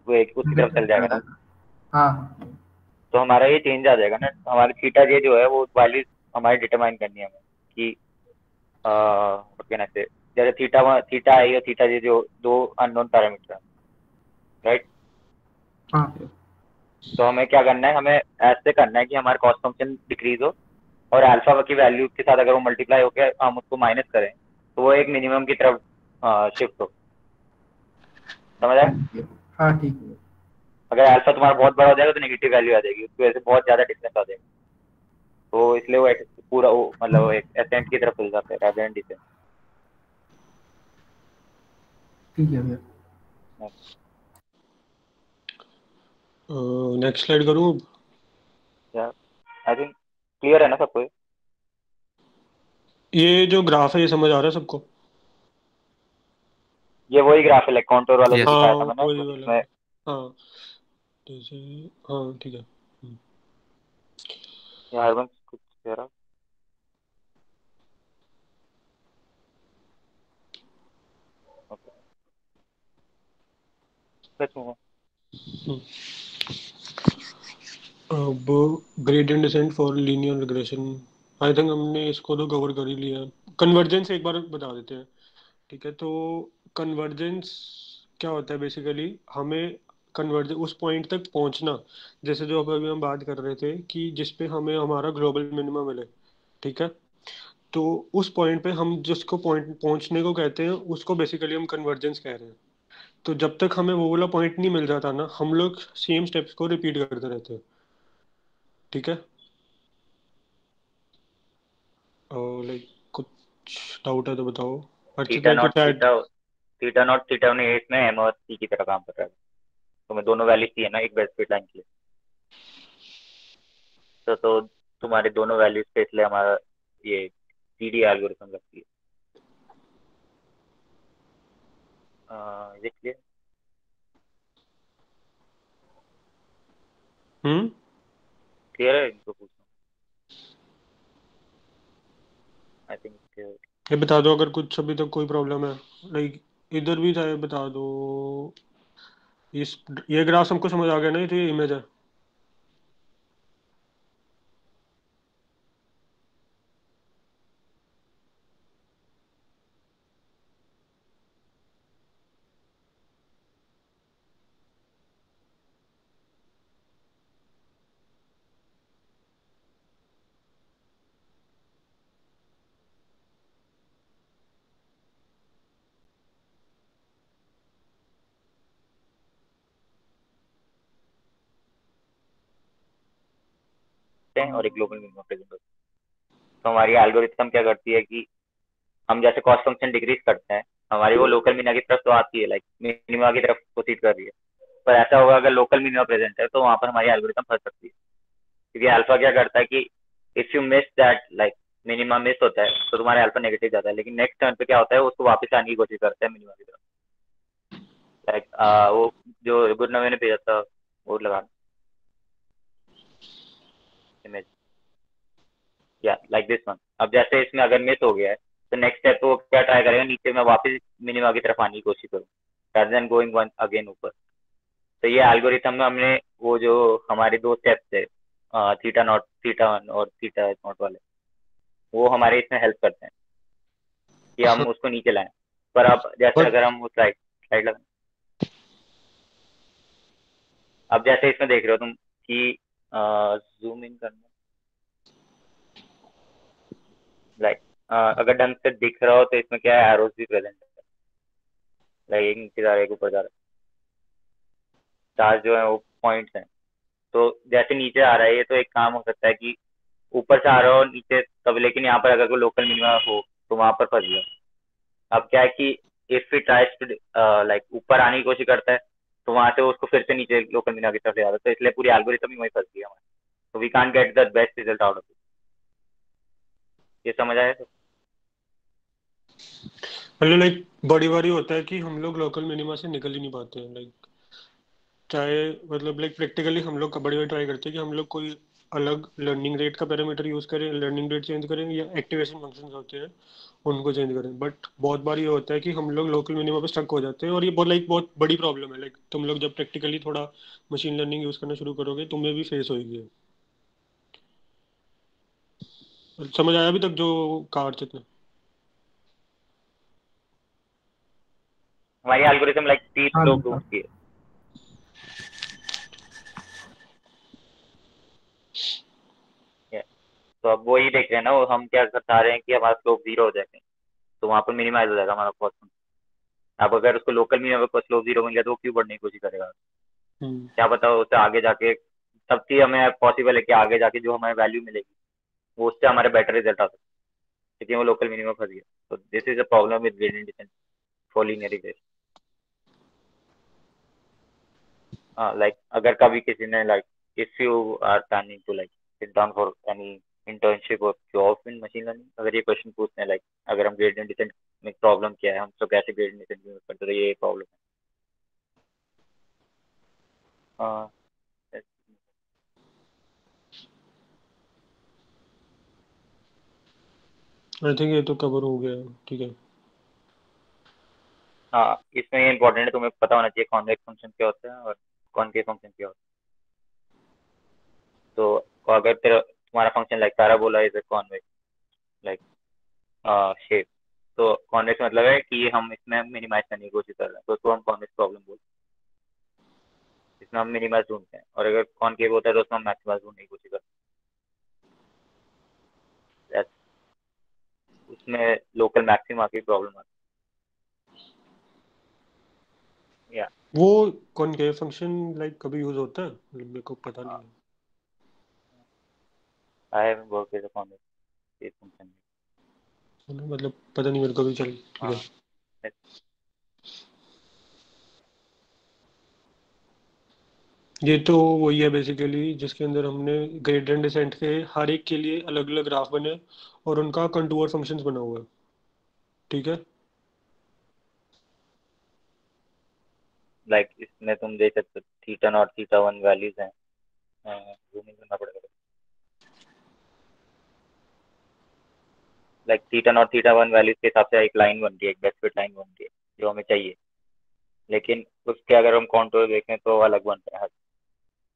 [SPEAKER 4] उसकी तरफ चल जाएगा ना।
[SPEAKER 2] हाँ।
[SPEAKER 4] तो हमारा ये चेंज आ जाएगा ना, हमारी थीटा जे जो है वो वैल्यू हमारी डिटरमाइन करनी है हमें, कि कहना से जैसे थीटा आई और थीटा जे जो दो अननोन पैरामीटर है, राइट।
[SPEAKER 2] हाँ।
[SPEAKER 4] तो हमें क्या करना है, हमें ऐसे करना है कि हमारा कॉस्ट फंक्शन डिक्रीज हो और अल्फा की वैल्यू के साथ अगर वो मल्टीप्लाई होकर हम उसको माइनस करें तो वो एक मिनिमम की तरफ शिफ्ट हो। समझ आया?
[SPEAKER 2] हाँ ठीक है।
[SPEAKER 4] अगर अल्फा तुम्हारा बहुत बड़ा हो जाएगा तो नेगेटिव वैल्यू आ जाएगी, उसकी वजह से बहुत ज्यादा डिस्टेंस आ जाएगा। तो इसलिए वो पूरा वो मतलब वो एक एसेंट की तरफ चल जाता है rather than descent।
[SPEAKER 2] ठीक है भैया।
[SPEAKER 1] नेक्स्ट स्लाइड करूँ अब?
[SPEAKER 4] आई थिंक क्लियर है ना सबको?
[SPEAKER 1] ये जो ग्राफ है ये समझ आ रहा है सबको?
[SPEAKER 4] ये वही ग्राफ है, लाइक कॉन्टोर वाला जो
[SPEAKER 6] यस।
[SPEAKER 1] हाँ
[SPEAKER 4] दिखाया था मैंने,
[SPEAKER 1] वही
[SPEAKER 4] जो
[SPEAKER 1] वाला
[SPEAKER 4] जिसमें
[SPEAKER 1] है। हाँ जैसे, हाँ ठीक है।
[SPEAKER 4] हरबंस कुछ कह रहा। ओके,
[SPEAKER 1] हम्म। अब gradient descent for linear regression, I think हमने इसको तो कवर कर ही लिया। कन्वर्जेंस एक बार बता देते हैं। ठीक है। तो कन्वर्जेंस क्या होता है बेसिकली, हमें कन्वर्ज उस पॉइंट तक पहुंचना, जैसे जो अभी हम बात कर रहे थे कि जिस पे हमें हमारा ग्लोबल मिनिमम मिले। ठीक है। तो उस पॉइंट पे हम जिसको पॉइंट पहुंचने को कहते हैं उसको बेसिकली हम कन्वर्जेंस कह रहे हैं। तो जब तक हमें वो वाला पॉइंट नहीं मिल जाता ना, हम लोग सेम स्टेप्स को रिपीट करते रहते हैं। ठीक है। और लाइक कुछ डाउट है तो बताओ। अर्चित
[SPEAKER 4] थीटा
[SPEAKER 1] भाई
[SPEAKER 4] नॉट
[SPEAKER 1] कुछ add?
[SPEAKER 4] Theta theta naught theta ने एट में एम और सी की तरह काम कर रहा है। तो मैं दोनों वैल्यू चाहिए ना एक बेस्ट फिट लाइन के लिए। तो तुम्हारे दोनों वैल्यूज पे इसलिए हमारा ये सीडी एल्गोरिथम लगती है। ये क्लियर?
[SPEAKER 1] हम्म।
[SPEAKER 4] क्लियर है? इनको पूछना आई थिंक।
[SPEAKER 1] ये बता दो अगर कुछ अभी तक कोई प्रॉब्लम है। लाइक इधर भी चाहे बता दो। इस ये ग्राफ हमको समझ आ गया ना, ये तो ये इमेज है।
[SPEAKER 4] होते हैं और एक ग्लोबल मिनिमा प्रेजेंट होते हैं। तो हमारी एल्गोरिथम क्या करती है कि हम जैसे कॉस्ट फंक्शन डिक्रीज करते हैं, हमारी वो लोकल मिनिमा की तरफ तो आती है, लाइक मिनिमा की तरफ प्रोसीड कर रही है। पर ऐसा होगा अगर लोकल मिनिमा प्रेजेंट है तो वहां पर हमारी एल्गोरिथम फंस सकती है, क्योंकि अल्फा क्या करता है कि if you miss that, like minima miss होता है तो तुम्हारा अल्फा नेगेटिव जाता है, लेकिन नेक्स्ट टर्न पे क्या होता है उसको वापस आने की कोशिश करता है मिनिमा की तरफ। लाइक वो जो गुरनवे ने भेजा था वो लगा इमेज, या लाइक दिस वन। अब जैसे इसमें अगर मिस हो गया है तो नेक्स्ट स्टेप वो क्या ट्राई करेगा, नीचे में वापस मिनिमा की तरफ आने की कोशिश करूँ rather than going one again ऊपर। तो ये एल्गोरिथम में हमने वो जो हमारे दो स्टेप्स थे, थीटा नॉट थीटा वन और थीटा नॉट वाले, वो हमारे इसमें हेल्प करते हैं कि हम उसको नीचे लाएं। पर अब जैसे अगर हम वो स्लाइड लगाएं, अब जैसे इसमें देख रहे हो तुम कि जूम इन करना, लाइक अगर ढंग से दिख रहा हो तो इसमें क्या है, एरोज भी प्रेजेंट है, लाइक एक नीचे जा रहा है एक ऊपर जा रहा है, चार्ज जो है वो पॉइंट्स हैं। तो जैसे नीचे आ रहा है ये तो एक काम हो सकता है कि ऊपर से आ रहा हो नीचे तब, लेकिन यहाँ पर अगर कोई लोकल मिनिमा हो तो वहां पर फंस गया। अब क्या है कि if it tries to like ऊपर आने की कोशिश करता है तो वहां से उसको फिर से नीचे लोकल मिनिमा की तरफ ले आता है, तो इसलिए पूरी एल्गोरिथम ही वहीं फंस गई हमारी। तो we can't get the best result out of it. ये समझ आया? तो
[SPEAKER 1] मतलब लाइक बड़ी बारी होता है कि हम लोग लोकल मिनिमा से निकल ही नहीं पाते हैं, लाइक चाहे मतलब लाइक प्रैक्टिकली हम लोग बड़ी बार ट्राई करते हैं कि हम लोग कोई अलग लर्निंग रेट का पैरामीटर यूज करें, लर्निंग रेट चेंज करें या एक्टिवेशन फंक्शंस होते हैं उनको चेंज करें, बट बहुत बार ये होता है कि हम लोग लोकल मिनिमा पे स्टक हो जाते हैं। और ये बहुत लाइक बहुत बड़ी प्रॉब्लम है, लाइक तुम लोग जब प्रैक्टिकली थोड़ा मशीन लर्निंग यूज करना शुरू करोगे तुम्हें भी फेस होगी। समझ आया अभी तक जो कार चित्र?
[SPEAKER 4] हमारी एल्गोरिथम लाइक स्टीप
[SPEAKER 2] हाँ
[SPEAKER 4] स्लोप
[SPEAKER 2] हाँ।
[SPEAKER 4] ढूंढती है। Yeah. तो अब वो ही देख रहे हैं ना, वो हम क्या चाह रहे हैं कि हमारा स्लोप 0 हो जाए, तो वहां पर मिनिमाइज हो जाएगा हमारा कॉस्ट। अब अगर उसको लोकल मिनिमा पर स्लोप 0 मिल गया तो वो क्यों बढ़ने की कोशिश करेगा? क्या पता उससे आगे जाके तब की हमें पॉसिबल है कि आगे जाके जो हमें वैल्यू मिलेगी वो उससे हमारे बेटर रिजल्ट आ सकते हैं, क्योंकि वो लोकल मिनिमम फंस गया। तो this is a problem with gradient descent for linear regression. Like अगर कभी किसी ने like if you are planning to like sit down for any internship और जॉब इन मशीन लर्निंग, अगर ये क्वेश्चन पूछते हैं लाइक अगर हम ग्रेडियंट डिसेंट में प्रॉब्लम क्या है, हम तो कैसे ग्रेडियंट डिसेंट यूज करते हैं, तो ये प्रॉब्लम है।
[SPEAKER 1] आई थिंक ये तो कवर हो गया, ठीक है।
[SPEAKER 4] हाँ, इसमें ये इंपॉर्टेंट है, तुम्हें पता होना चाहिए कॉन्वेक्स फंक्शन क्या होता है और कॉनकेव फंक्शन क्या होता है। तो अगर तुम्हारा function like parabola is a convex like shape, तो कॉन्वेक्स मतलब है कि हम इसमें मिनिमाइज करने की कोशिश कर रहे हैं, तो उसको हम कॉन्वेक्स प्रॉब्लम बोलते हैं। इसमें हम मिनिमाइज ढूंढते हैं, और अगर कॉनकेव होता है तो उसमें हम मैक्सिमाइज ढूंढने की कोशिश करते हैं। उसमें लोकल मैक्सिमा की प्रॉब्लम आती है। या
[SPEAKER 1] वो कॉनकेव फंक्शन लाइक कभी यूज होता है? मतलब मेरे को पता नहीं है।
[SPEAKER 4] I have worked with convex function.
[SPEAKER 1] मतलब पता नहीं मेरे को भी, चल ठीक है।
[SPEAKER 4] हाँ,
[SPEAKER 1] ये तो वही है बेसिकली जिसके अंदर हमने ग्रेडियंट डिसेंट के हर एक के लिए अलग अलग ग्राफ बने और उनका कंटूर फंक्शंस बना हुआ है, ठीक है।
[SPEAKER 4] लाइक इसमें तुम देख सकते हो theta naught theta one values हैं, जूम इन करना पड़ेगा। Like theta naught theta one values के हिसाब से एक लाइन बन रही है, एक बेस्ट फिट लाइन बन रही है जो हमें चाहिए, लेकिन उसके अगर हम कॉन्टूर देखें तो अलग बन रहा है,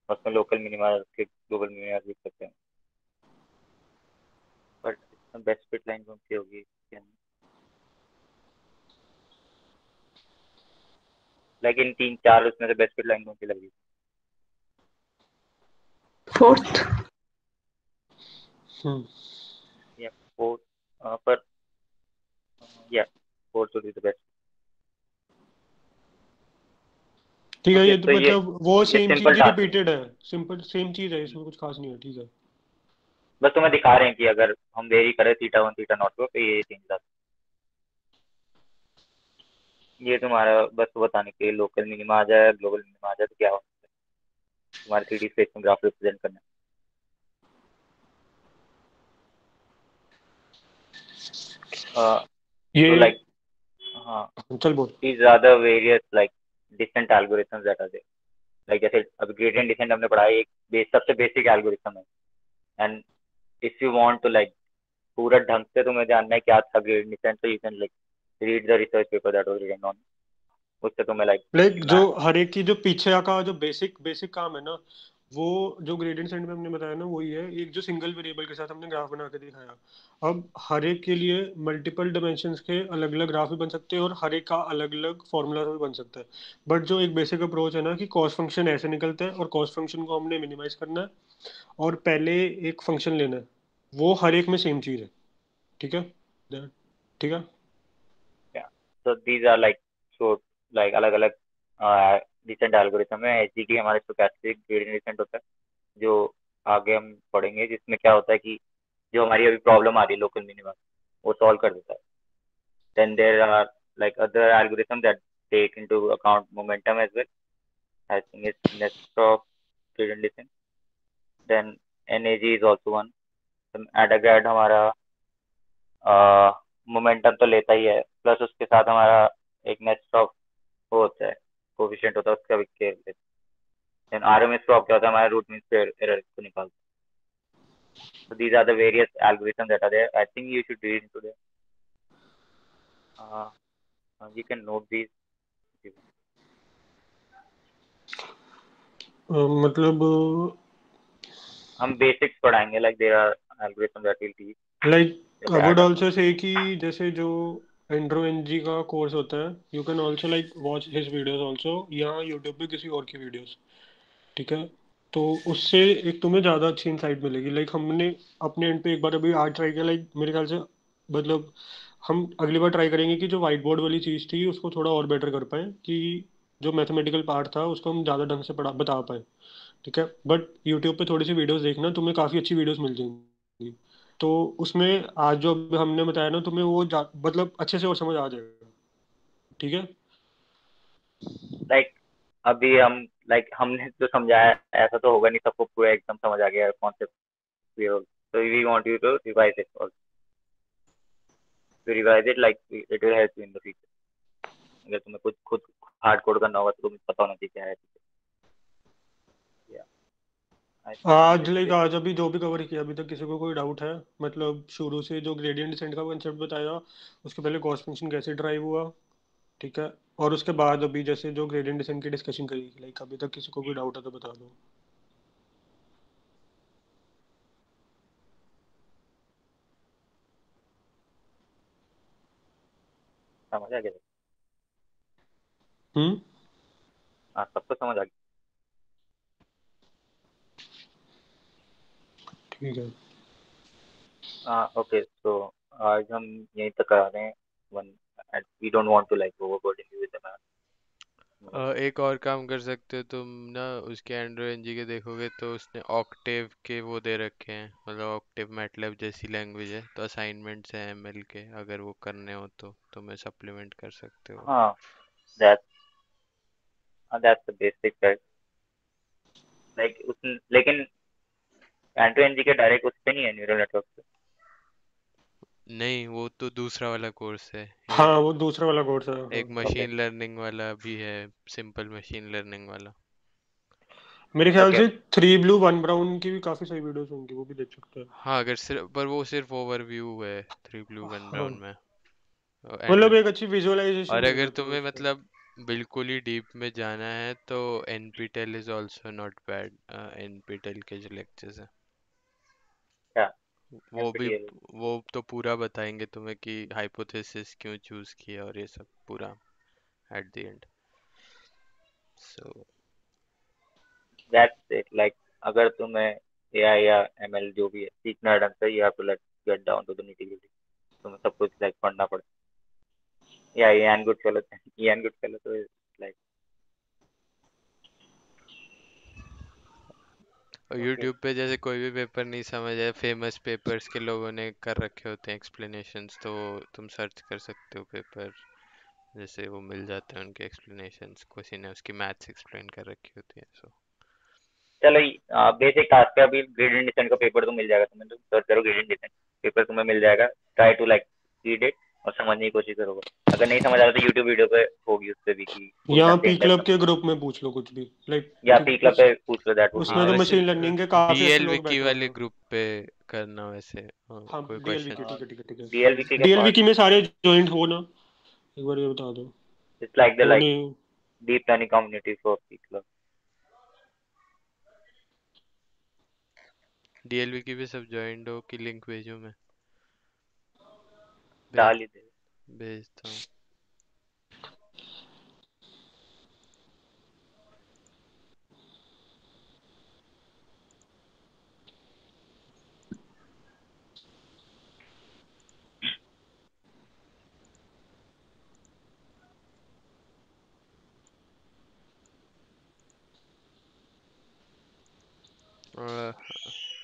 [SPEAKER 4] उसमें लोकल मिनिमा के ग्लोबल मिनिमा देख सकते हैं, बट इसमें बेस्ट फिट लाइन कौन सी होगी? लेकिन तीन चार उसमें से बेस्ट फिट लाइन कौन सी लगी?
[SPEAKER 3] फोर्थ।
[SPEAKER 4] या फोर्थ, पर या fourth would be the best.
[SPEAKER 1] ठीक है।
[SPEAKER 4] ओके,
[SPEAKER 1] ये तो
[SPEAKER 4] तो
[SPEAKER 1] मतलब वो
[SPEAKER 4] ये
[SPEAKER 1] सेम चीज
[SPEAKER 4] सिंपल
[SPEAKER 1] ही
[SPEAKER 4] टास्क है।
[SPEAKER 1] रिपीटेड है, सिंपल सेम चीज है, इसमें कुछ खास नहीं है, ठीक है।
[SPEAKER 4] बस तुम्हें दिखा रहे हैं कि अगर हम वेरी करें थीटा 1 थीटा नॉट को तो ये चेंज आता है। ये तुम्हारा बस बताने के लिए लोकल मिनिमा आ जाए ग्लोबल मिनिमा आ जाए तो क्या हो तुम्हारे 3D स्पेस में ग्राफ रिप्रेजेंट करना है।
[SPEAKER 1] ये
[SPEAKER 4] तो लाइक हाँ
[SPEAKER 1] चल बोल।
[SPEAKER 4] these are the various like descent algorithms that are there like जैसे अभी gradient descent हमने पढ़ा है एक सबसे बेसिक एल्गोरिथम है and if you want to like पूरा ढंग से तुम्हें जानना है क्या था gradient descent तो you can like read the research paper that was written on उससे तुम्हें लाइक
[SPEAKER 1] लाइक जो हर एक की जो पीछे का जो बेसिक बेसिक काम है ना, वो जो ग्रेडियंट सेंट में हमने बताया ना वही है, एक जो सिंगल वेरिएबल के साथ हमने ग्राफ बना के दिखाया। अब हर एक के लिए मल्टीपल डायमेंशंस के अलग अलग ग्राफ भी बन सकते हैं और हर एक का अलग अलग फॉर्मूला भी बन सकता है। बट जो एक बेसिक अप्रोच है ना कि कॉस्ट फंक्शन ऐसे निकलता है और कॉस्ट फंक्शन को हमने मिनिमाइज करना है और पहले एक फंक्शन लेना है, वो हर एक में सेम चीज़ है। ठीक है, ठीक है।
[SPEAKER 4] yeah so these are like so like अलग अलग डिसेंट एल्गोरिथम है एचजीटी हमारे स्टोचैस्टिक ग्रेडियंट डिसेंट होता है जो आगे हम पढ़ेंगे जिसमें क्या होता है कि जो हमारी अभी प्रॉब्लम आ रही है लोकल मिनिमा वो सॉल्व कर देता है then there are like other algorithms that take into account momentum as well I think it's Nesterov gradient descent then NAG is also one then ADAGRAD हमारा मोमेंटम तो लेता ही है प्लस उसके साथ हमारा एक नेस्टॉफ वो होता है कोफिशिएंट होता है उसका भी केयर लेते हैं then RMS प्रॉप क्या होता है हमारा रूट मीन स्क्वायर एरर को निकालता है so these are the various algorithms that are there I think you should read into them you can note these
[SPEAKER 1] मतलब
[SPEAKER 4] हम बेसिक्स पढ़ाएंगे like there are algorithms that we'll teach
[SPEAKER 1] like
[SPEAKER 4] जैसे
[SPEAKER 1] I would
[SPEAKER 4] ADA
[SPEAKER 1] also say कि जैसे जो Andrew NG का course होता है, you can also like watch his videos also या यूट्यूब पे किसी और की वीडियोस। ठीक है, तो उससे एक तुम्हें ज़्यादा अच्छी इंसाइट मिलेगी। लाइक हमने अपने एंड पे एक बार अभी आज ट्राई किया, लाइक मेरे ख्याल से मतलब हम अगली बार ट्राई करेंगे कि जो वाइट बोर्ड वाली चीज़ थी उसको थोड़ा और बेटर कर पाए, कि जो मैथमेटिकल पार्ट था उसको हम ज़्यादा ढंग से पढ़ा बता पाए। ठीक है, बट यूट्यूब पे थोड़ी सी वीडियोस देखना, तुम्हें काफ़ी अच्छी वीडियोस मिल जाएंगी। तो उसमें आज जो अभी हमने बताया ना तुम्हें वो मतलब अच्छे से और समझ आ जाएगा। ठीक है।
[SPEAKER 4] like अभी हम like हमने जो समझाया ऐसा तो होगा नहीं सबको पूरा एकदम समझ आ गया concept so we want you to revise it also to revise it like it will help you in the future अगर तुम्हें कुछ खुद हार्ड कोड करना होगा तो तुम्हें पता होना चाहिए क्या है yeah I think
[SPEAKER 1] आज
[SPEAKER 4] that's
[SPEAKER 1] लाइक
[SPEAKER 4] it
[SPEAKER 1] आज अभी जो भी कवर किया अभी तक किसी को कोई डाउट है? मतलब शुरू से जो ग्रेडियंट डिसेंट का कंसेप्ट बताया, उसके पहले कॉस्ट फंक्शन कैसे ड्राइव हुआ, ठीक है, और उसके बाद अभी जैसे जो ग्रेडियंट डिसेंट की डिस्कशन करी, लाइक अभी तक किसी को कोई डाउट है तो बता दो।
[SPEAKER 4] समझ आ गया
[SPEAKER 1] हम्म,
[SPEAKER 4] हाँ सबको समझ आ गया
[SPEAKER 1] ठीक है।
[SPEAKER 4] ओके so आज हम यहीं तक करा रहे हैं one we don't want to like overburden you with the math
[SPEAKER 8] एक और काम कर सकते हो तुम ना, उसके एंड्रॉयड एनजी के देखोगे तो उसने ऑक्टेव के वो दे रखे हैं, मतलब ऑक्टेव मैटलैब जैसी लैंग्वेज है, तो असाइनमेंट्स हैं एमएल के, अगर वो करने हो तो तुम्हें सप्लीमेंट कर सकते हो।
[SPEAKER 4] हाँ that's that's the basic right like लेकिन एंड्रो एनजी के डायरेक्ट उस पे नहीं है न्यूरल नेटवर्क पे
[SPEAKER 8] नहीं, वो तो दूसरा वाला कोर्स है।
[SPEAKER 1] हाँ वो दूसरा वाला कोर्स है।
[SPEAKER 8] एक
[SPEAKER 1] हाँ।
[SPEAKER 8] मशीन लर्निंग वाला भी है, सिंपल मशीन लर्निंग वाला।
[SPEAKER 1] मेरे ख्याल
[SPEAKER 4] ओके
[SPEAKER 1] से 3 ब्लू 1 ब्राउन की भी काफी सारी वीडियोस होंगी, वो भी देख सकते हैं।
[SPEAKER 8] हाँ, अगर सिर्फ पर वो सिर्फ ओवरव्यू है 3 ब्लू 1 ब्राउन
[SPEAKER 1] हाँ,
[SPEAKER 8] में।
[SPEAKER 1] मतलब
[SPEAKER 8] एंड
[SPEAKER 1] एक अच्छी विजुअलाइजेशन
[SPEAKER 8] और
[SPEAKER 1] मिल
[SPEAKER 8] अगर
[SPEAKER 1] जाती है
[SPEAKER 8] तुम्हें
[SPEAKER 1] उससे।
[SPEAKER 8] मतलब बिल्कुल ही डीप में जाना है तो NPTEL is also not bad. NPTEL के जो लेक्चर्स हैं
[SPEAKER 4] क्या
[SPEAKER 8] वो भी,
[SPEAKER 4] एनपीटीईएल
[SPEAKER 8] वो तो पूरा बताएंगे तुम्हें कि हाइपोथेसिस क्यों चूज किया और ये सब पूरा at the end. So
[SPEAKER 4] that's it like अगर तुम्हें एआई या एमएल जो भी है सीखना है ढंग से you have to like get down to the nitty gritty तुम्हें सब कुछ लाइक पढ़ना पड़े या इयान गुडफेलो इयान गुडफेलो तो लाइक ओके
[SPEAKER 8] यूट्यूब पे जैसे कोई भी पेपर नहीं समझ आए, फेमस पेपर्स के लोगों ने कर रखे होते हैं एक्सप्लेनेशंस, तो तुम सर्च कर सकते हो पेपर, जैसे वो मिल जाते हैं उनके एक्सप्लेनेशंस, किसी ने उसकी मैथ्स एक्सप्लेन कर रखी होती है। सो
[SPEAKER 4] चलो बेसिक टास्क है अभी। ग्रेडियंट डिसेंट का पेपर तो मिल जाएगा तुम्हें, तुम सर्च करो ग्रेडियंट डिसेंट, पेपर तुम्हें मिल जाएगा। Try to like read it और समझने की कोशिश करोगे। अगर नहीं समझ आ रहा तो यूट्यूब वीडियो पे होगी, उस पे भी कि
[SPEAKER 1] यहाँ
[SPEAKER 4] सेम
[SPEAKER 1] पी
[SPEAKER 4] टाइप
[SPEAKER 1] क्लब
[SPEAKER 4] का।
[SPEAKER 1] के ग्रुप में पूछ लो कुछ भी, लाइक
[SPEAKER 4] या पी क्लब पे पूछ लो, दैट वुड बी
[SPEAKER 1] उसमें
[SPEAKER 8] हाँ,
[SPEAKER 1] तो
[SPEAKER 4] बेस्ट।
[SPEAKER 8] वैसे
[SPEAKER 1] मशीन लर्निंग के काफी अच्छे
[SPEAKER 8] डीएल
[SPEAKER 1] लोग
[SPEAKER 8] विकी
[SPEAKER 1] बैठे हुए
[SPEAKER 8] वाले
[SPEAKER 1] हैं।
[SPEAKER 8] ग्रुप पे करना वैसे। हाँ,
[SPEAKER 1] हाँ
[SPEAKER 8] कोई
[SPEAKER 1] डीएलवी
[SPEAKER 8] क्वेश्चन।
[SPEAKER 1] की, ठीक है ठीक है ठीक है।
[SPEAKER 4] डीएलवीके के
[SPEAKER 1] डीएलवी
[SPEAKER 4] पार्ट
[SPEAKER 1] की में सारे ज्वाइंट हो ना, एक बार ये बता दो।
[SPEAKER 4] इट्स लाइक द
[SPEAKER 1] वो
[SPEAKER 4] लाइक
[SPEAKER 1] नहीं,
[SPEAKER 4] deep learning community for P club.
[SPEAKER 8] DLV की भी सब ज्वाइंट हो कि लिंक भेजूं मैं?
[SPEAKER 4] डाल ही दे।
[SPEAKER 8] भेजता हूँ।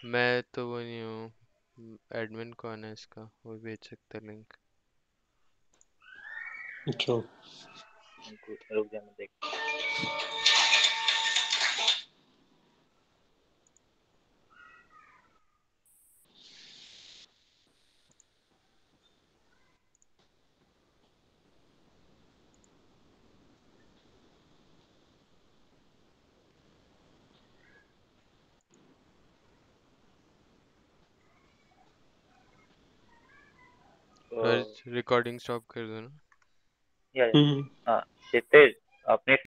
[SPEAKER 8] मैं तो वो नहीं हूँ, एडमिन कौन है इसका, वो भेज सकता है लिंक।
[SPEAKER 1] अच्छा
[SPEAKER 4] रुक जा मैं देख।
[SPEAKER 8] और रिकॉर्डिंग स्टॉप कर दो ना।
[SPEAKER 4] या हाँ, जितने अपने